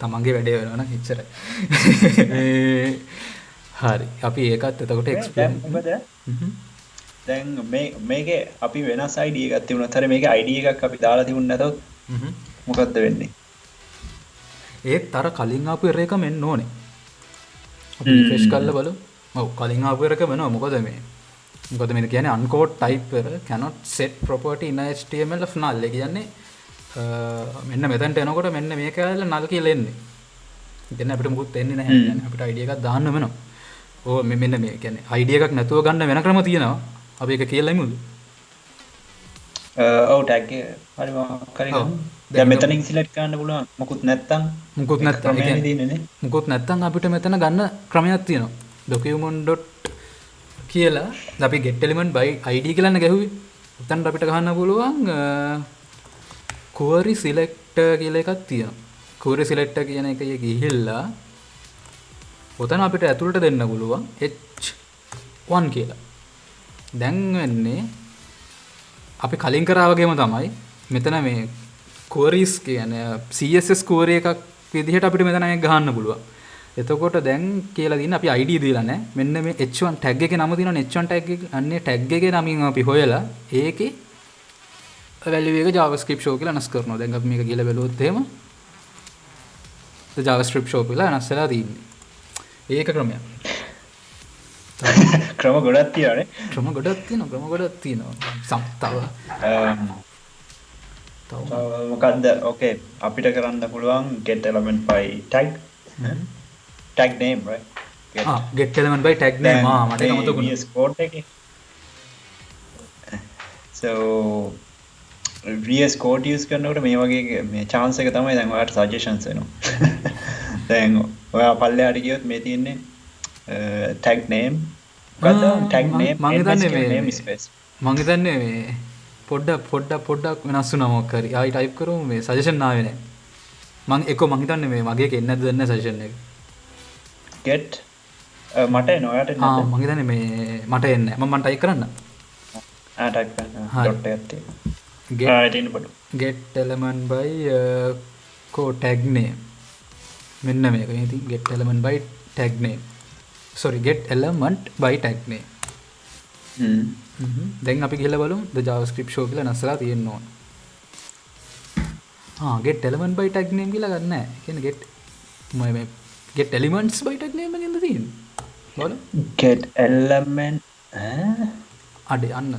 තමන්ගේ වැඩේ වෙනවා නම් එච්චරයි. හරි. අපි ඒකත් එතකොට එක්ස්ප්ලেইন මොකද? දැන් මේකේ අපි වෙනස් ID එකක් තිබුණත් හරිය මේකේ ID එකක් අපි දාලා තිබුණ නැතොත් මොකද්ද වෙන්නේ? ඒත් අර කලින් ආපු error එක මෙන්න ඕනේ. අපි රිෆ්‍රෙෂ් කරලා බලමු. ඔව් කලින් ආපු error එක වෙනවා. මොකද මේ කියන්නේ uncode type error cannot set property in HTML of null. ඒ කියන්නේ මෙන්න මෙතනට එනකොට මෙන්න මේක ඇවිල්ලා null කියලා එන්නේ. ඉතින් අපිට මොකුත් එන්නේ නැහැ. يعني අපිට ID එකක් දාන්න වෙනවා. ඕ මෙන්න මේ කියන්නේ ID එකක් නැතුව ගන්න වෙන ක්‍රම තියෙනවා. අපි ඒක කියලා ඉමුද? ඔව් ටැග් එක හරි මොකක් හරි ගන්න. දැන් මෙතනින් සිලෙක්ට් කරන්න පුළුවන්. මොකුත් නැත්තම් අපිට මෙතන ගන්න ක්‍රමයක් තියෙනවා. document. කියලා අපි get element by id කියලානේ ගැහුවේ. උතන්ට අපිට ගහන්න පුළුවන් query selector කියලා එකක් තියෙනවා. query selector කියන එකේ ගිහිල්ලා උතන අපිට ඇතුළට දෙන්න පුළුවන් h1 කියලා. දැන් වෙන්නේ අපි කලින් කරා වගේම තමයි මෙතන මේ queries කියන්නේ CSS query එකක් විදිහට අපිට මෙතන එක ගහන්න පුළුවන්. එතකොට දැන් කියලා දින අපි ID දීලා නැහැ. මෙන්න මේ h1 tag එකේ නම තියෙනවනේ h1 tag එක. අන්නේ tag එකේ නමින් අපි හොයලා ඒකේ value එක JavaScript show කියලා අනස් කරනවා. දැන් අපි මේක ගිහලා බලුවොත් එහෙම JavaScript show කියලා අනස් වෙලා තියෙන්නේ. ඒක ක්‍රමයක්. ක්‍රම ගොඩක් තියෙනවානේ. ක්‍රම ගොඩක් තියෙනවා. තව මොකද්ද? ඕකේ අපිට කරන්න පුළුවන් get element by tag. tag name right get element by tag name මට ඒක මතකුණා VS Code එකේ so VS Code use කරනකොට මේ වගේ මේ chance එක තමයි දැන් ඔයාලට suggestions එනවා දැන් ඔයා පල්ලෙහාට ගියොත් මේ තියෙන්නේ tag name මොකද්ද tag name මම හිතන්නේ මේ පොඩ්ඩක් වෙනස් වුණා මොකක් හරි. ආයි ටයිප් කරමු මේ සජෙෂන් ආවේ නැහැ. මම හිතන්නේ මේ මගේ එක එන්නේ නැද්ද දන්නේ සජෙෂන් එක. get මට එනවා ඔයාට එන්නේ නැද්ද? මම හිතන්නේ මේ මට එන්නේ නැහැ. මම ටයිප් කරන්න. ටයිප් කරන්න හරි. ඩොට් එකක් තියෙනවා. එතන පොඩු. get element by tag name. මෙන්න මේක. ඉතින් get element by tag name. sorry get element by tag name. දැන් අපි ගිහලා බලමු the javascript show කියලා නැස්සලා තියෙන්න ඕන. get element by tag name කියලා ගන්න නැහැ. කියන්නේ get elements by tag name එකෙන්ද තියෙන්නේ. බලමු. get element අඩේ අන්න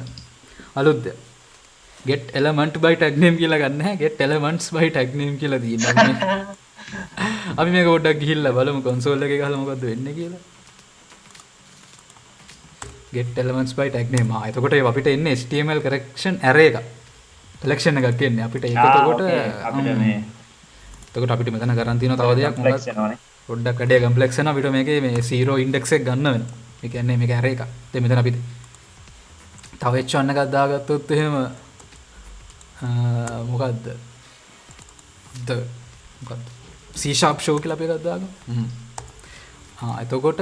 අලුත් දෙයක්. get element by tag name කියලා ගන්න නැහැ. get elements by tag name කියලා තියෙනවා. අපි මේක පොඩ්ඩක් ගිහිල්ලා බලමු console එකේ ගහලා මොකද්ද වෙන්නේ කියලා. get elements by tag name. එතකොට අපිට එන්නේ HTML correction array එක. collection එකක් එන්නේ අපිට ඒක එතකොට අපිට මේ එතකොට අපිට මෙතන කරන් තියෙන තව දෙයක් මොකක්ද? පොඩ්ඩක් වැඩි complex වෙනවා අපිට මේකේ මේ 0 index එක ගන්න වෙනවා. ඒ කියන්නේ මේක array එකක්. දැන් මෙතන අපිට තව h1 එකක් දාගත්තොත් එහෙම මොකද්ද? මොකද්ද? C# show කියලා අපි එකක් දාගමු. එතකොට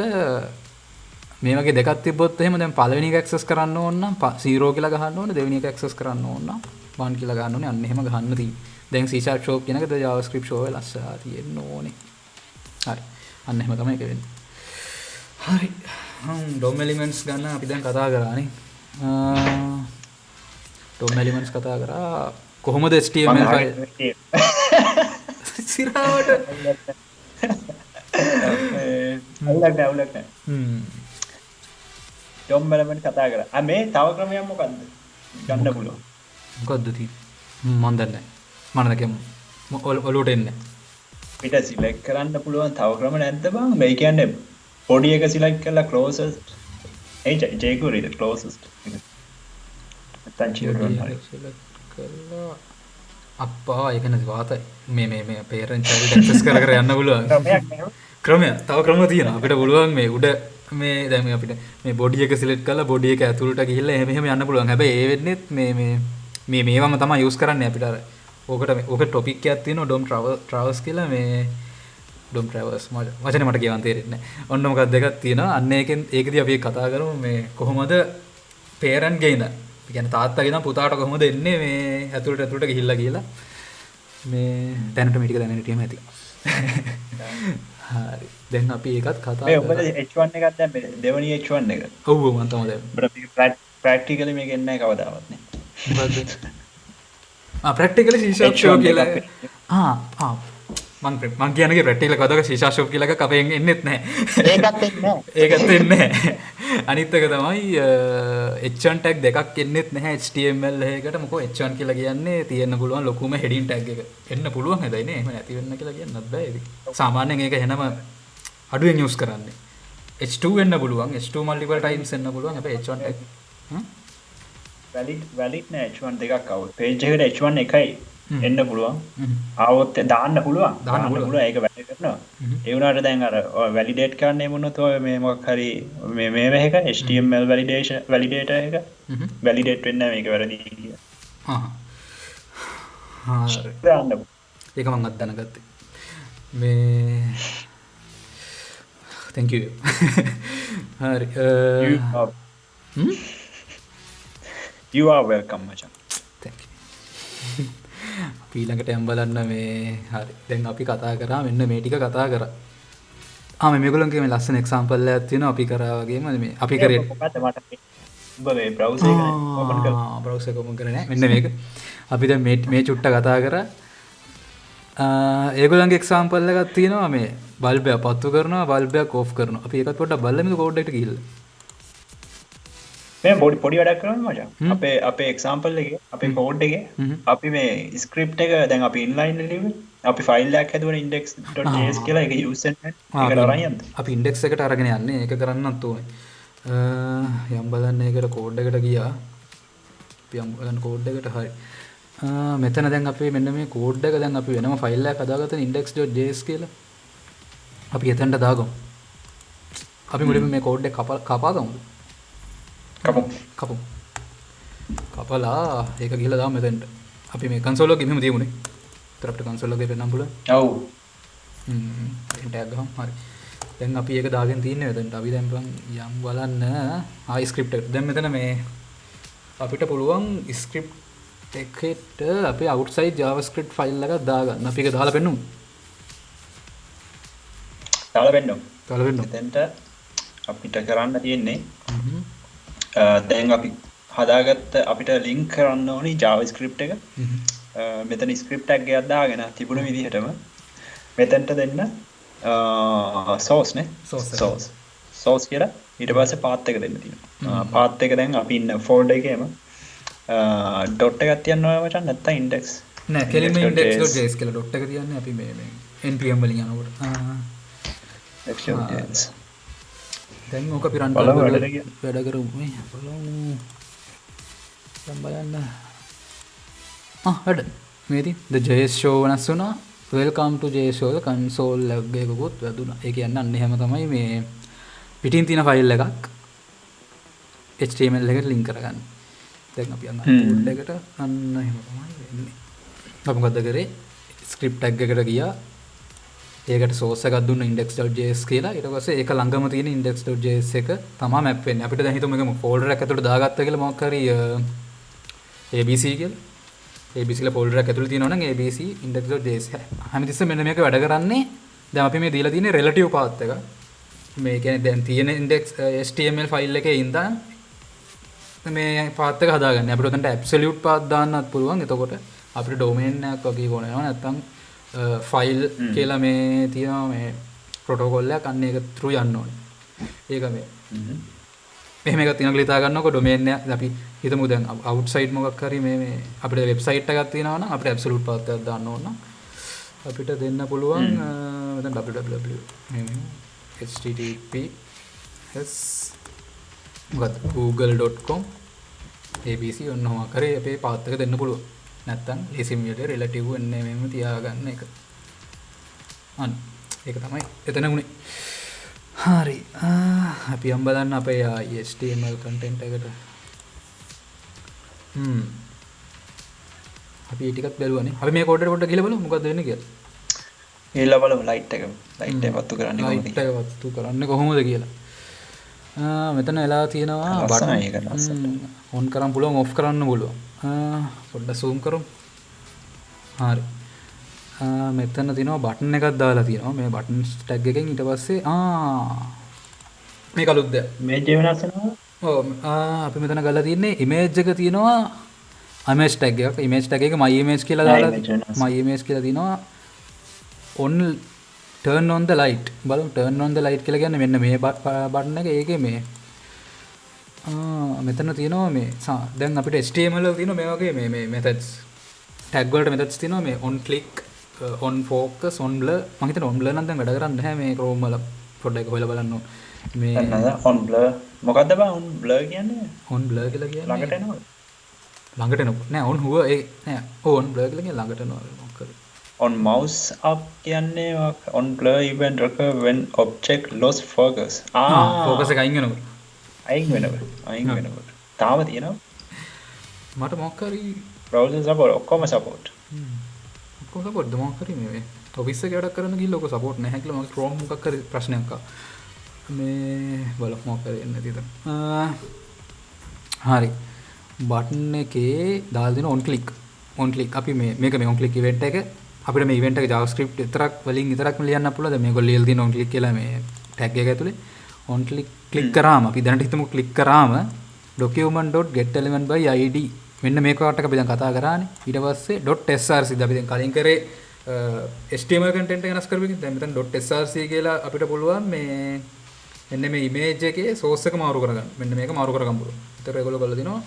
මේ වගේ දෙකක් තිබ්බොත් එහෙම දැන් පළවෙනි එක ඇක්සස් කරන්න ඕන නම් 0 කියලා ගහන්න ඕනේ, දෙවෙනි එක ඇක්සස් කරන්න ඕන නම් 1 කියලා ගන්න ඕනේ. අන්න එහෙම ගහන්න තියෙන්නේ. දැන් C# show කියන එකද JavaScript show එක ලස්සලා තියෙන්න ඕනේ. හරි. අන්න එහෙම තමයි ඒක වෙන්නේ. හරි. DOM elements ගන්න අපි දැන් කතා කරානේ. DOM elements කතා කරා කොහොමද HTML file සිරාවට අවුලක් නැහැ. DOM element කතා කරා. මේ තව ක්‍රමයක් මොකද්ද? ගන්න පුළුවන්. මොකද්ද තියෙන්නේ? මම දන්නේ නැහැ. මම නැකම් ඔලුවට එන්නේ. පිට සිලෙක්ට් කරන්න පුළුවන් තව ක්‍රම නැද්ද බං? මේ කියන්නේ body එක සිලෙක්ට් කරලා closest jQuery the closest. නැත්නම් children හරි. කරලා අප්පා ඒක නැති වාතයි. මේ parent child access කර යන්න පුළුවන්. ක්‍රමයක් තව ක්‍රම තියෙනවා. අපිට පුළුවන් මේ උඩ මේ දැන් මේ අපිට මේ body එක select කරලා body එක ඇතුළට ගිහිල්ලා එහෙම යන්න පුළුවන්. හැබැයි ඒ වෙන්නේත් මේවම තමයි use කරන්නේ අපිට අර ඕක topic එකක් තියෙනවා DOM traverse කියලා මේ DOM traverse වචනේ මට කියවන්න තේරෙන්නේ නැහැ. ඔන්න මොකක්ද දෙකක් තියෙනවා. අන්න ඒකදී අපි කතා කරමු මේ කොහොමද parent ගේන. ඒ කියන්නේ තාත්තාගේ නම් පුතාට කොහොමද එන්නේ මේ ඇතුළට ගිහිල්ලා කියලා. මේ දැනට මේ ටික දැනගෙන හිටියම ඇති. හරි. දැන් අපි ඒකත් කතා කරමු. මේ ඔබට H1 එකක් දැන් දෙවෙනි H1 එක. ඔව් මම තමයි දැන්. ඔබට මේක ප්‍රැක්ටිකලි මේක එන්නේ නැහැ කවදාවත් නේ. මොකද්ද? ප්‍රැක්ටිකලි C# show කියලා. මං කියන්නේ ප්‍රැක්ටිකල් කවදාක C# show කියලා එකක් අපෙන් එන්නෙත් නැහැ. ඒකත් එන්නේ නැහැ. අනිත් එක තමයි h1 tag දෙකක් එන්නෙත් නැහැ HTML එකකට. මොකෝ h1 කියලා කියන්නේ තියෙන්න පුළුවන් ලොකුම heading tag එක. එන්න පුළුවන් හැබැයි නේ. එහෙම නැති වෙන්න කියලා කියන්නත් බෑ ඒක. සාමාන්‍යයෙන් ඒක එහෙනම අඩුවෙන් use කරන්නේ. h2 වෙන්න පුළුවන්. h2 multiple times එන්න පුළුවන්. හැබැයි h1 tag valid නෑ h1 දෙකක් આવුත්. page එකට h1 එකයි එන්න පුළුවන්. ආවොත් දාන්න පුළුවන්. ඒක වැඩ කරනවා. ඒ වුණාට දැන් අර වැලිඩේට් කරන්න එමුණොත් ඔය මේ මොකක් හරි මේ එක HTML validator එක වැලිඩේට් වෙන්නේ නැහැ මේක වැරදි කියලා. ඒක මම අත් දැනගත්තේ. මේ thank you. හරි. You are welcome මචං. thank you. ඊළඟට යම් බලන්න මේ හරි දැන් අපි කතා කරා මෙන්න මේ ටික කතා කරා මේගොල්ලන්ගේ මේ ලස්සන එක්සැම්පල් එකක් තියෙනවා අපි කරා වගේම මේ අපි කරේ මොකද්ද මට ඔබ මේ බ්‍රවුසර් එක ඕපන් කරලා බ්‍රවුසර් එක ඕපන් කරේ නෑ මෙන්න මේක අපි දැන් මේ චුට්ට කතා කරා ඒගොල්ලන්ගේ එක්සැම්පල් එකක් තියෙනවා මේ බල්බ් එක පත්තු කරනවා බල්බ් එක ඕෆ් කරනවා අපි ඒකත් පොඩ්ඩක් බලමු කෝඩ් එකට ගිහිල්ලා මේ පොඩි වැඩක් කරන්න මචං අපේ එක්සැම්පල් එකේ අපේ කෝඩ් එකේ අපි මේ ස්ක්‍රිප්ට් එක දැන් අපි ඉන්ලයින් ලිව්වේ අපි ෆයිල් එකක් හැදුවනේ index.js කියලා ඒක යූස් කරන්න ඒකට අරන් යන්න අපි index එකට අරගෙන යන්නේ ඒක කරන්නත් ඕනේ යම් බලන්න ඒකට කෝඩ් එකට ගියා අපි යම් බලන්න කෝඩ් එකට හරි මෙතන දැන් අපි මෙන්න මේ කෝඩ් එක දැන් අපි වෙනම ෆයිල් එකක් හදාගත්තා index.js කියලා අපි එතනට දාගමු අපි මුලින්ම මේ කෝඩ් එක කපා ගමුද කපමු කපලා ඒක ගිහලා දාමු මෙතෙන්ට. අපි මේ කන්සෝල් එකේ මෙහෙම තියමුනේ. ඒතර අපිට කන්සෝල් එකේ පෙන්නන්න පුළුවන්. ඔව් එතෙන් ටැග් ගහමු. හරි. දැන් අපි ඒක දාගෙන තියන්නේ මෙතෙන්ට. අපි දැන් යම් බලන්න ආයි ස්ක්‍රිප්ට් එක. දැන් මෙතන මේ අපිට පුළුවන් ස්ක්‍රිප්ට් එකට අපේ outside javascript ෆයිල් එකක් දාගන්න. අපි ඒක දාලා පෙන්නමු. දාලා වෙන්නම්. දාලා පෙන්නමු. එතෙන්ට අපිට කරන්න තියෙන්නේ දැන් අපි හදාගත්ත අපිට ලින්ක් කරන්න ඕනි JavaScript එක. මෙතන ස්ක්‍රිප්ට් ටැග් එකක් දාගෙන තිබුණ විදිහටම මෙතනට දෙන්න source නේ source කියලා ඊට පස්සේ path එක දෙන්න තියෙනවා. path එක දැන් අපි ඉන්න folder එකේම dot එකක් තියන්න ඕන මචං නැත්නම් index නෑ කෙලින්ම index.js කියලා dot එක තියන්නේ අපි මේ npm වලින් යනකොට. index.js දැන් ඕක අපි run කරලා වැඩ කරමු මේ බලමු. දැන් බලන්න වැඩ මේදී the js show වෙනස් වුණා. welcome to js show console log එකකුත් වැදුණා. ඒ කියන්නේ අන්න එහෙම තමයි මේ පිටින් තියෙන ෆයිල් එකක් html එකට link කරගන්න. දැන් අපි යන්න code එකට අන්න එහෙම තමයි වෙන්නේ. අපි මොකද කරේ script tag එකට ගියා. ඒකට source එකක් දුන්න index.js කියලා. ඊට පස්සේ ඒක ළඟම තියෙන index.js එක තමයි map වෙන්නේ. අපිට දැන් හිතමු මේක folder එකක් ඇතුළට දාගත්තා කියලා මොකක් හරි abc කියලා. abc කියලා folder එකක් ඇතුළේ තියෙනවා නම් abc index.js. හැමතිස්සෙම මෙන්න මේක වැඩ කරන්නේ දැන් අපි මේ දීලා තියෙන්නේ relative path එක. මේ කියන්නේ දැන් තියෙන index html file එකේ ඉඳන් මේ path එක හදාගන්න. අපිට උතන්ට absolute path දාන්නත් පුළුවන්. එතකොට අපිට domain එකක් වගේ ඕන වෙනවා. නැත්නම් file කියලා මේ තියෙනවා මේ protocol එකක් අන්න ඒක through යන්න ඕනේ. ඒක මේ මෙහෙම එකක් තියෙනවා කියලා හිතා ගන්නකො domain එක අපි හිතමු දැන් outside මොකක් හරි මේ අපිට website එකක් තියෙනවා නම් අපිට absolute path එකක් දාන්න ඕන නම් අපිට දෙන්න පුළුවන් මෙතන www https මොකද google.com abc ඔන්නම කරේ අපේ path එක දෙන්න පුළුවන්. නැත්තම් ලේසිම විදිහට relative name එකම තියාගන්න එක. අන්න ඒක තමයි එතන උනේ. හරි. අපි යම් බලන්න අපේ HTML content එකට. අපි ටිකක් බැලුවානේ. අපි මේ කෝඩ් එකට පොඩ්ඩක් ගිහලා බලමු මොකක්ද වෙන්නේ කියලා. ගිහලා බලමු light එක. light එක වත්තු කරන්නේ කොහොමද? light එක වත්තු කරන්නේ කොහොමද කියලා. මෙතන එලා තියෙනවා බටන් on කරන් පුළුවන් off කරන්න පුළුවන්. පොඩ්ඩක් zoom කරමු. හරි. මෙතන තියෙනවා බටන් එකක් දාලා තියෙනවා. මේ බටන් ටැග් එකෙන් ඊට පස්සේ මේක අලුත් දෙයක්. image එක වෙනස් වෙනවා. ඔව් අපි මෙතන ගල්ලා තියන්නේ image එක තියෙනවා image tag එකක්. image tag එක my image කියලා දාලා my image කියලා තියෙනවා on turn on the light. බලමු turn on the light කියලා කියන්නේ මෙන්න මේ බටන් එක. ඒකේ මේ මෙතන තියෙනවා මේ දැන් අපිට HTML වල තියෙනවා මේ වගේ මේ methods tag වලට methods තියෙනවා මේ on click on focus on blur. මම හිතන්නේ on blur නම් දැන් වැඩ කරන්නේ නැහැ මේ Chrome වල. පොඩ්ඩක් හොයලා බලන්න ඕන. මේ on blur මොකද්ද බං on blur කියන්නේ? on blur කියලා කියන්නේ ළඟට එනවද? ළඟට එනවා නෑ on huwa ඒ නෑ on blur කියලා කියන්නේ ළඟට එනවා මොකද on mouse up කියන්නේ on blur event occur when object lost focus. focus එක අයින් වෙනවා. අයින් වෙනවා. තාම තියෙනවා. මට මොකක් හරි browser support ඔක්කොම support. ඔක්කොම support මොකක් හරි මේ office එකේ වැඩ කරන්න ගිහලා ඔක support නැහැ කියලා මගේ Chrome මොකක් හරි ප්‍රශ්නයක් ආවා. මේ බලමු මොකක් හරි එන්නේ නැතිද. හරි. බටන් එකේ දාලා දෙන on click අපි මේක on click event එක අපිට මේ event එක JavaScript වලින් විතරක් ලියන්න පුළුවන්. දැන් මේගොල්ලෝ ලියලා තියෙන on click කියලා මේ tag එක ඇතුලේ on click කරාම අපි දැනට හිතමු click කරාම document.getElementById මෙන්න මේ කාට් එක අපි දැන් කතා කරානේ. ඊට පස්සේ .src අපි දැන් කලින් කරේ HTML content එක වෙනස් කරපෙකින් දැන් මෙතන .src කියලා අපිට පුළුවන් මේ මෙන්න මේ image එකේ source එක මාරු කරගන්න. මෙන්න මේක මාරු කරගන්න පුළුවන්. ඒතර ඒගොල්ලෝ කරලා දිනවා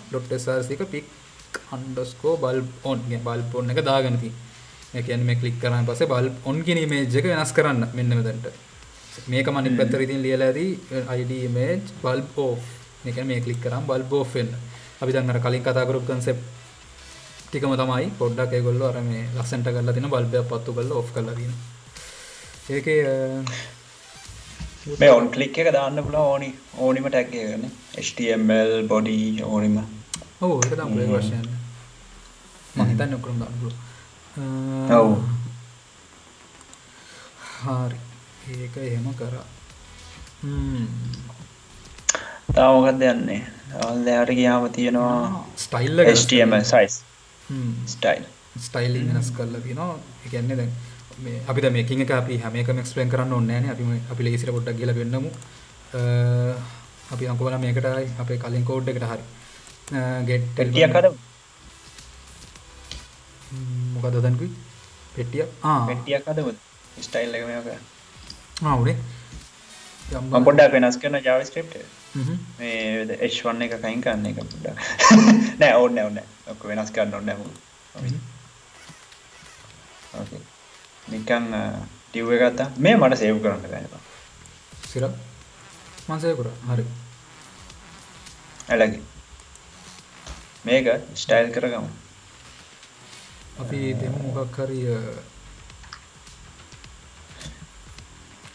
.src එක pic_bulb on කියන bulb on එක දාගෙන තියෙනවා. ඒ කියන්නේ මේ click කරාන් පස්සේ bulb on කියන image එක වෙනස් කරන්න මෙන්න මෙතනට. මේක මනින් පැත්තට ඉතින් ලියලා ඇති id image bulb off. මේ කියන්නේ මේ click කරාම bulb off වෙන්න. අපි දැන් අර කලින් කතා කරපු concept ටිකම තමයි පොඩ්ඩක් ඒගොල්ලෝ අර මේ ලස්සනට කරලා තිනවා bulb එකක් පත්තු කරලා off කරලා තියෙනවා. ඒකේ මේ on click එක දාන්න පුළුවන් ඕනිම tag එකකනේ. HTML body ඕනිම ඔව් ඒක තමයි ප්‍රයෝග වශයෙන් මම හිතන්නේ ඔක්කොම දාන්න පුළුවන්. ඔව් හරි ඒක එහෙම කරා. තව මොකක්ද යන්නේ දැවට ගියාම තියෙනවා ස්ටයිල් එක HTML size style ස්ටයිලින් වෙනස් කරලා තියෙනවා. ඒ කියන්නේ දැන් මේ අපි දැන් මේකින් එක අපි හැම එකම එක්ස්ප්ලেইন කරන්න ඕනේ නැහැ නේ. අපි ලේසියට පොඩ්ඩක් ගිහලා වෙන්නමු. අපි අංකවල මේකට හරි අපේ කලින් කෝඩ් එකට හරි get පෙට්ටියක් හදමු මොකද දැන් කිව්වේ පෙට්ටිය පෙට්ටියක් හදමු ස්ටයිල් එක මේක උනේ මම පොඩ්ඩක් වෙනස් කරන JavaScript එක මේ H1 එක කයින් කරන්න එක පොඩ්ඩක් නෑ ඕනේ නෑ ඔක්කොම වෙනස් කරන්න ඕනේ නෑ මොකද ඕකේ නිකන් ටියු එක ගත්තා මේ මට සේව් කරන්න බෑ සිරා මම සේව් කරා හරි එලගේ මේක ස්ටයිල් කරගමු අපි දෙමු මොකක් හරි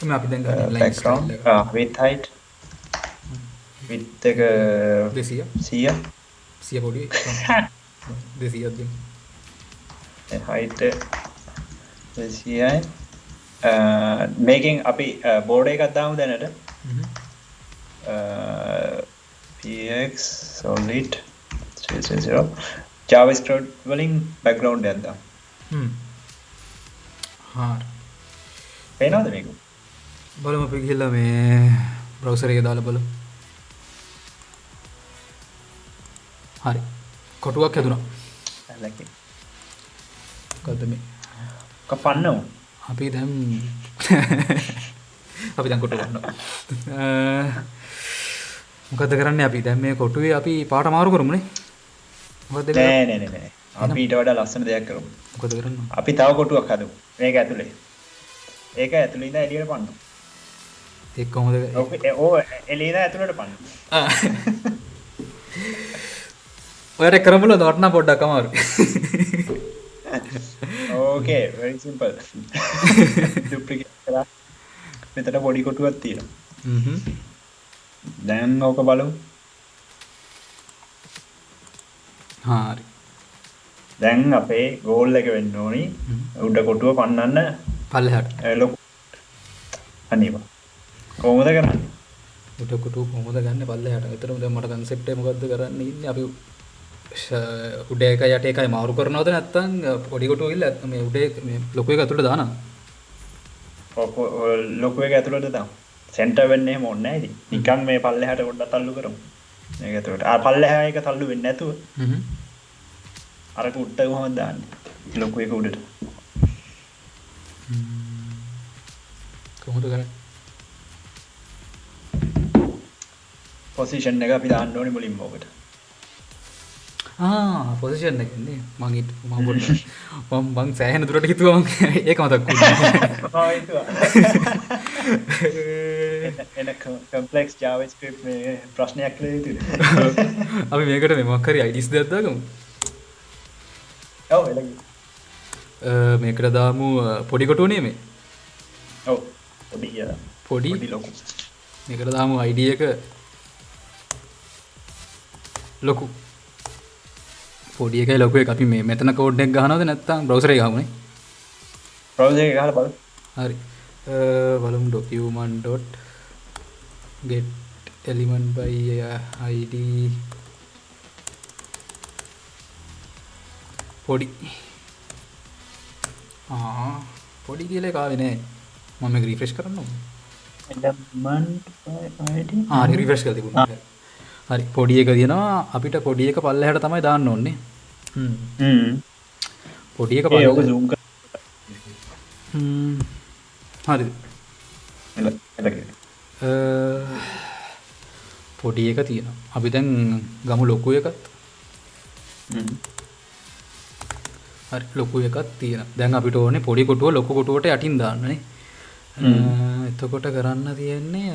මේ අපි දැන් ගන්න line background style එක width height width එක 200 100 පොඩි 200ක් දෙමු height 200යි මේකෙන් අපි බෝඩ් එකක් දාමු දැනට px solid 330 JavaScript වලින් background එකක් දාමු හරි පේනවද මේක බලමු අපි ගිහලා මේ browser එකේ දාලා බලමු. හරි. කොටුවක් හැදුනා. ලකි මොකද්ද මේ? කපන්නව අපි දැන් කොටු ගන්නවා. මොකද්ද කරන්නේ අපි? දැන් මේ කොටුවේ අපි පාට මාරු කරමුනේ. මොකද්ද කරන්නේ? නෑ අපි ඊට වඩා ලස්සන දෙයක් කරමු මොකද කරන්නේ? අපි තව කොටුවක් හදමු මේක ඇතුලේ ඒක ඇතුලේ ඉඳන් එළියට පන්නමු ඒක කොහොමද? ඕ එළියට ඇතුලට පන්නමු ඔයාලට කරමුල වටන පොඩ්ඩක් අමාරුයි. ඕකේ very simple duplicate කරලා මෙතන පොඩි කොටුවක් තියෙනවා දැන් ඕක බලමු හරි. දැන් අපේ ගෝල් එක වෙන්න ඕනි උඩ කොටුව පන්නන්න පල්ලෙහාට. ලොකු අනිවා කොහොමද කරන්නේ උඩ කොටුව කොහොමද ගන්න පල්ලෙහාට? එතනම දැන් මට concept එක මොකද්ද කරන්න ඉන්නේ අපි උඩ එක යට එකයි මාරු කරනවද නැත්නම් පොඩි කොටුව ගිහලා මේ උඩ මේ ලොකු එක ඇතුළට දානවා? ලොකු එක ඇතුළට දාමු සෙන්ටර් වෙන්න එහෙම ඕනේ නැහැ ඉතින් නිකන් මේ පල්ලෙහාට පොඩ්ඩක් තල්ලු කරමු මේක ඇතුළට පල්ලෙහා එක තල්ලු වෙන්නේ නැතුව අර කුට්ට කොහොමද දාන්නේ ලොකු එක උඩට කොහොමද කරන්නේ? පොසිෂන් එක අපි දාන්න ඕනේ මුලින්ම ඔකට පොසිෂන් එක නේ මම සෑහෙන දුරට හිතුවා මම ඒක මතක් වුණා. එන කම්ප්ලෙක්ස් JavaScript මේ ප්‍රශ්නයක් කියලා හිතුවේ. අපි මේකට මේ මොකක් හරි IDs දෙයක් දාගමු. ඔව් එළගි. මේකට දාමු පොඩි කොටුවනේ මේ. ඔව් පොඩි කියලා. පොඩි ලොකු. මේකට දාමු ID එක ලොකු. පොඩි එකයි ලොකු එක අපි මේ මෙතන කෝඩ් එක ගහනවද නැත්නම් බ්‍රවුසර් එකේ ගහමුනේ? බ්‍රවුසර් එකේ ගහලා බලමු. හරි. බලමු document.get element by id පොඩි පොඩි කියලා කාවේ නෑ මම මේක රිෆ්‍රෙෂ් කරන්න ඕනේ element by id හරි රිෆ්‍රෙෂ් කරලා තිබුණා හරි පොඩි එක දිනවා අපිට පොඩි එක පල්ලෙහාට තමයි දාන්න ඕනේ පොඩි එක පල්ලෙහාට ඒක zoom හරි එළගි පොඩි එක තියෙනවා අපි දැන් ගමු ලොකු එකත් හරි ලොකු එකක් තියෙනවා දැන් අපිට ඕනේ පොඩි කොටුව ලොකු කොටුවට යටින් දාන්නනේ එතකොට කරන්න තියෙන්නේ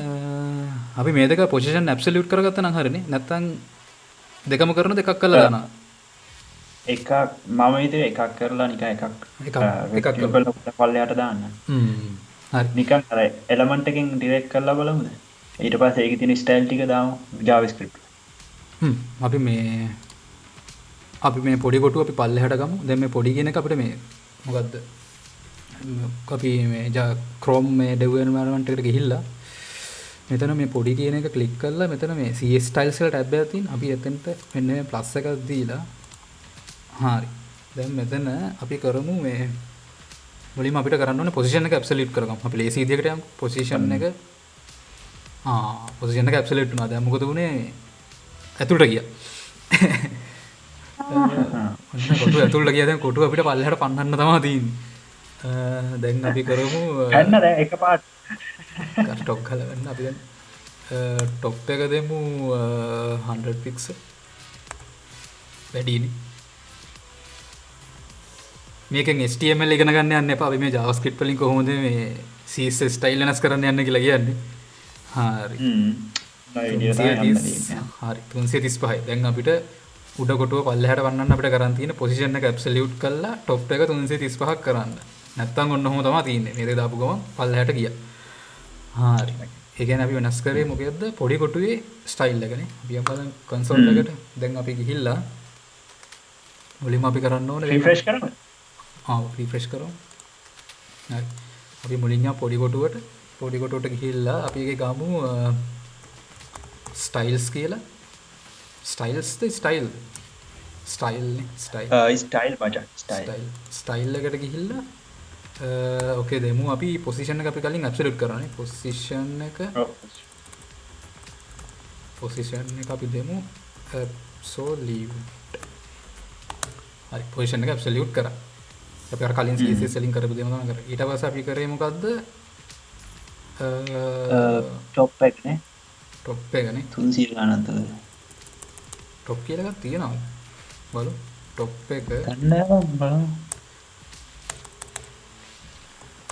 අපි මේ දෙක පොසිෂන් ඇබ්සලියුට් කරගත්තා නම් හරිනේ නැත්නම් දෙකම කරන දෙකක් කරලා දානවා එකක් මම හිතුවේ එකක් කරලා නිකන් එකක් කරලා පල්ලෙහාට දාන්න හරි නිකන් අර එලමන්ට් එකෙන් ඩිරෙක්ට් කරලා බලමුද ඊට පස්සේ ඒකේ තියෙන ස්ටයිල් ටික දාමු JavaScript අපි මේ අපි මේ පොඩි කොටුව අපි පල්ලෙහාට ගමු. දැන් මේ පොඩි කියන එක අපිට මේ මොකද්ද? අපි මේ Chrome මේ dev environment එකට ගිහිල්ලා මෙතන මේ පොඩි කියන එක ක්ලික් කරලා මෙතන මේ CS styles වල ටැබ් එකක් තියෙන. අපි එතනට මෙන්න මේ ප්ලස් එකක් දීලා හරි. දැන් මෙතන අපි කරමු මේ මුලින්ම අපිට කරන්න ඕනේ පොසිෂන් එක ඇබ්සලියුට් කරගමු. අපි ලේසි විදිහකට යමු. පොසිෂන් එක පොසිෂන් එක ඇබ්සලියුට් වුණා. දැන් මොකද වුනේ? ඇතුළට ගියා. ඔන්න කොටුව ඇතුළට ගියා. දැන් කොටුව අපිට පල්ලෙහාට පන්නන්න තමයි තියෙන්නේ. දැන් අපි කරමු ගන්න දැන් එකපාරට ටොප් ගලවන්න. අපි දැන් ටොප් එක දෙමු 100 පික්සල්. වැඩිනේ. මේකෙන් HTML ඉගෙන ගන්න යන්න එපා. අපි මේ JavaScript වලින් කොහොමද මේ CSS style වෙනස් කරන්න යන්න කියලා කියන්නේ. හරි. හරි 335. දැන් අපිට උඩ කොටුව පල්ලෙහාට වන්නන්න අපිට කරන් තියෙන පොසිෂන් එක ඇබ්සලියුට් කරලා টොප් එක 335ක් කරන්න. නැත්තම් ඔන්න ඔහොම තමයි තියෙන්නේ. මේක දාපු ගමන් පල්ලෙහාට ගියා. හරි. ඒ කියන්නේ අපි වෙනස් කරේ මොකද? පොඩි කොටුවේ ස්ටයිල් එකනේ. අපි බලමු කන්සෝල් එකට. දැන් අපි ගිහිල්ලා මුලින්ම අපි කරන්න ඕනේ රිෆ්‍රෙෂ් කරමු. රිෆ්‍රෙෂ් කරමු. හරි. අපි මුලින් යමු පොඩි කොටුවට ගිහිල්ලා අපි ඒකේ ගමු ස්ටයිල්ස් කියලා. ස්ටයිල්ස්ද ස්ටයිල් මචං ස්ටයිල් එකට ගිහිල්ලා ඕකේ දෙමු අපි පොසිෂන් එක අපි කලින් ඇබ්සලියුට් කරානේ. පොසිෂන් එක අපි දෙමු ඇබ්සොලියුට්. හරි පොසිෂන් එක ඇබ්සලියුට් කරා. අපි අර කලින් CSS වලින් කරපු දේම තමයි කරේ. ඊට පස්සේ අපි කරේ මොකද්ද? টොප් එකනේ. টොප් එකනේ 300 ගණන්ත. টොප් කියලා එකක් තියෙනවා. බලමු. টොප් එක ගන්නවා බලමු.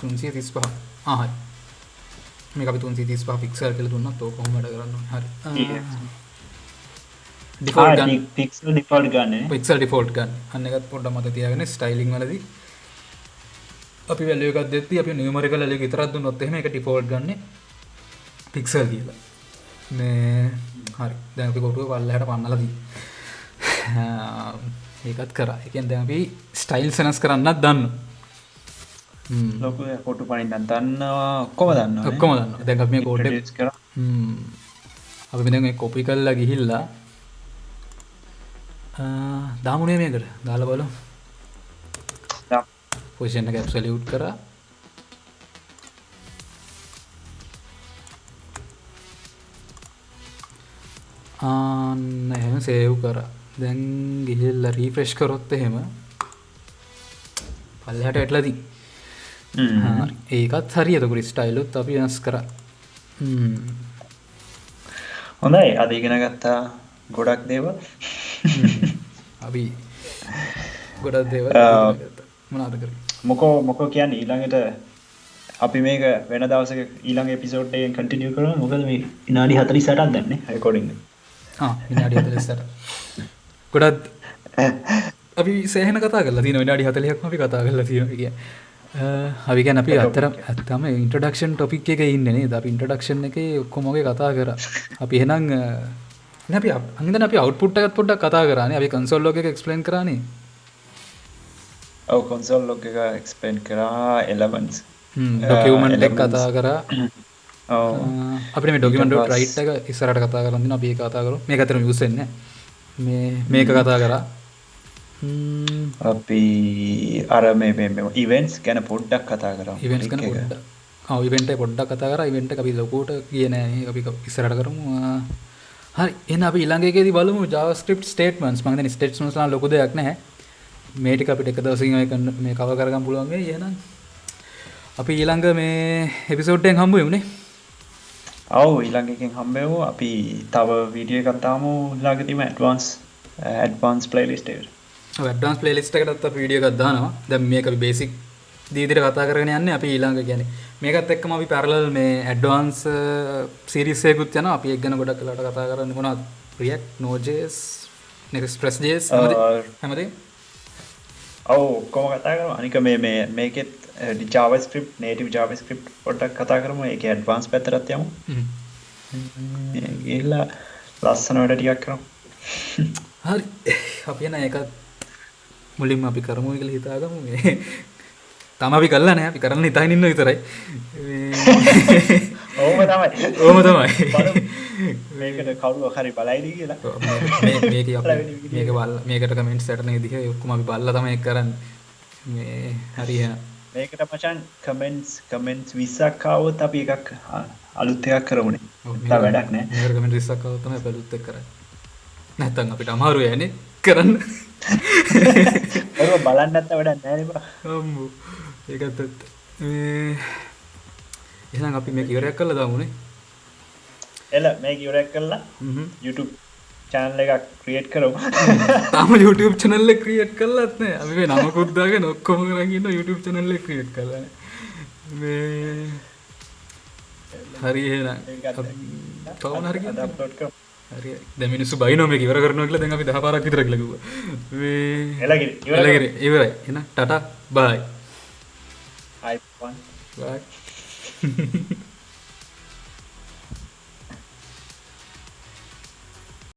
335. හරි. මේක අපි 335 පික්සල් කියලා දුන්නත් ඕක කොහොම වැඩ කරන්න ඕනේ. හරි. ඩිෆෝල්ට් ගන්න. පික්සල් ඩිෆෝල්ට් ගන්නනේ. පික්සල් ඩිෆෝල්ට් ගන්න. අන්න එකත් පොඩ්ඩක් මතක තියාගන්න. ස්ටයිලින් වලදී අපි වැලියු එකක් දෙද්දී අපි නියුමරිකල් වැලියු විතරක් දුන්නොත් එහෙම ඒක ඩිෆෝල්ට් ගන්නෙ පික්සල් කියලා. මේ හරි. දැන් අපි කොටුව පල්ලෙහාට පන්නලා තියෙනවා. ඒකත් කරා. ඒ කියන්නේ දැන් අපි ස්ටයිල්ස් වෙනස් කරන්නත් දන්නවා. ලොකු කොටු පනින්න දන්නවා. ඔක්කොම දන්නවා. ඔක්කොම දන්නවා. දැන් අපි මේ කෝඩ් එක කරා. අපි දැන් මේ කොපි කරලා ගිහිල්ලා දාමුනේ මේකට දාලා බලමු. පොසිෂන් එක ඇබ්සලියුට් කරා. එහෙම සේව් කරා. දැන් ගිහිල්ලා රීෆ්‍රෙෂ් කරොත් එහෙම පල්ලෙහාට වැටලා තියෙන්නේ. හරි. ඒකත් හරියට ගොරි ස්ටයිලුත් අපි වෙනස් කරා. හොඳයි. අද ඉගෙන ගත්තා ගොඩක් දේවල්. අපි ගොඩක් දේවල් මොනවද කරේ? මොකෝ කියන්නේ ඊළඟට අපි මේක වෙන දවසක ඊළඟ එපිසෝඩ් එකෙන් කන්ටිනියු කරමු. මොකද මේ විනාඩි 48ක් දැන්නේ රෙකෝඩින් එක. විනාඩි 48ක්. ගොඩක් අපි සෑහෙන කතා කරලා තියෙනවා. විනාඩි 40ක්ම අපි කතා කරලා තියෙනවා කියන්නේ. අපි කියන්නේ අපි ඇත්තම ඉන්ට්‍රොඩක්ෂන් ටොපික් එකේ ඉන්නේ නේද? අපි ඉන්ට්‍රොඩක්ෂන් එකේ ඔක්කොම වගේ කතා කරා. අපි එහෙනම් අපි අවුට්පුට් එකත් පොඩ්ඩක් කතා කරානේ. අපි කන්සෝල් ලොග් එක එක්ස්ප්ලেইন කරානේ. ඔව් කන්සෝල් ලොග් එක එක්ස්ප්ලেইন කරා එලමන්ට්ස් ඩොකියුමන්ට් එක කතා කරා. ඔව් අපිට මේ ඩොකියුමන්ට් රයිට් එක ඉස්සරහට කතා කරන් දිනවා. අපි ඒක කතා කරමු. මේක අතරම යූස් වෙන්නේ මේක කතා කරා. අපි අර මේ ඉවෙන්ට්ස් ගැන පොඩ්ඩක් කතා කරමු. ඉවෙන්ට්ස් ගැන පොඩ්ඩක්. ඉවෙන්ට් එක පොඩ්ඩක් කතා කරා. ඉවෙන්ට් එක අපි ලොකුවට ගියේ නෑ. අපි ඉස්සරහට කරමු. හරි. එහෙනම් අපි ඊළඟ එකේදී බලමු JavaScript statements. මම හිතන්නේ statements වල ලොකු දෙයක් නැහැ. මේ ටික අපිට එක දවසකින් මේ කවර් කරගන්න පුළුවන් වෙයි. එහෙනම් අපි ඊළඟ මේ එපිසෝඩ් එකෙන් හම්බ වෙමුනේ. ඔව් ඊළඟ එකෙන් හම්බ වෙමු. අපි තව වීඩියෝ එකක් දාමු ඊළඟදීම advanced playlist එකට. ඔව් advanced playlist එකටත් අපි වීඩියෝ එකක් දානවා. දැන් මේක අපි basic විදිහට කතා කරගෙන යන්නේ. අපි ඊළඟ කියන්නේ මේකත් එක්කම අපි parallel මේ advanced series එකකුත් යනවා. අපි ඒක ගැන ගොඩක් වෙලාවට කතා කරන්නේ මොනවද? React, Node.js, Express.js හැමදේම. ඔව් කොහොම කතා කරමු. අනික මේකෙත් JavaScript native JavaScript පොඩ්ඩක් කතා කරමු. ඒකේ advanced පැත්තට යමු. ගිහිල්ලා ලස්සන වැඩ ටිකක් කරමු. හරි. අපි එන එක මුලින්ම අපි කරමු කියලා හිතාගමු මේ තාම අපි කරලා නැහැ අපි කරන්න හිතාගෙන ඉන්න විතරයි ඕම තමයි ඕම තමයි මේකට කවුරු හරි බලයිද කියලා මේක මේක බලලා මේකට කමෙන්ට්ස් එකකට නේ දිහා ඔක්කොම අපි බලලා තමයි කරන්නේ මේ හරිය මේකට මචං කමෙන්ට්ස් 20ක් ආවොත් අපි එකක් අලුත් එකක් කරමුනේ තා වැඩක් නෑ මේකට කමෙන්ට් 20ක් ආවොත් තමයි අපි අලුත් එක කරන්නේ නැත්තම් අපිට අමාරු යන්නේ කරන්න ඒක බලන්න නැත්නම් වැඩක් නෑ නේ බා අම්මෝ ඒකත් එහෙනම් අපි මේක ඉවරයක් කරලා දාමුනේ එල මේක ඉවරයක් කරලා YouTube channel එකක් create කරමු තාම YouTube channel එක create කරලත් නෑ අපි මේ නමකුත් දාගෙන ඔක්කොම කරන් ඉන්න YouTube channel එක create කරලා නෑ මේ හරි එහෙනම් තවම හරි අද අප්ලෝඩ් කරමු හරි දැන් මිනිස්සු බයිනෝ මේක ඉවර කරනවා කියලා දැන් අපි 10 පාරක් විතර කියලා කිව්වා මේ එලගිරි ඉවරයි එහෙනම් ටටා බයි iPhone bye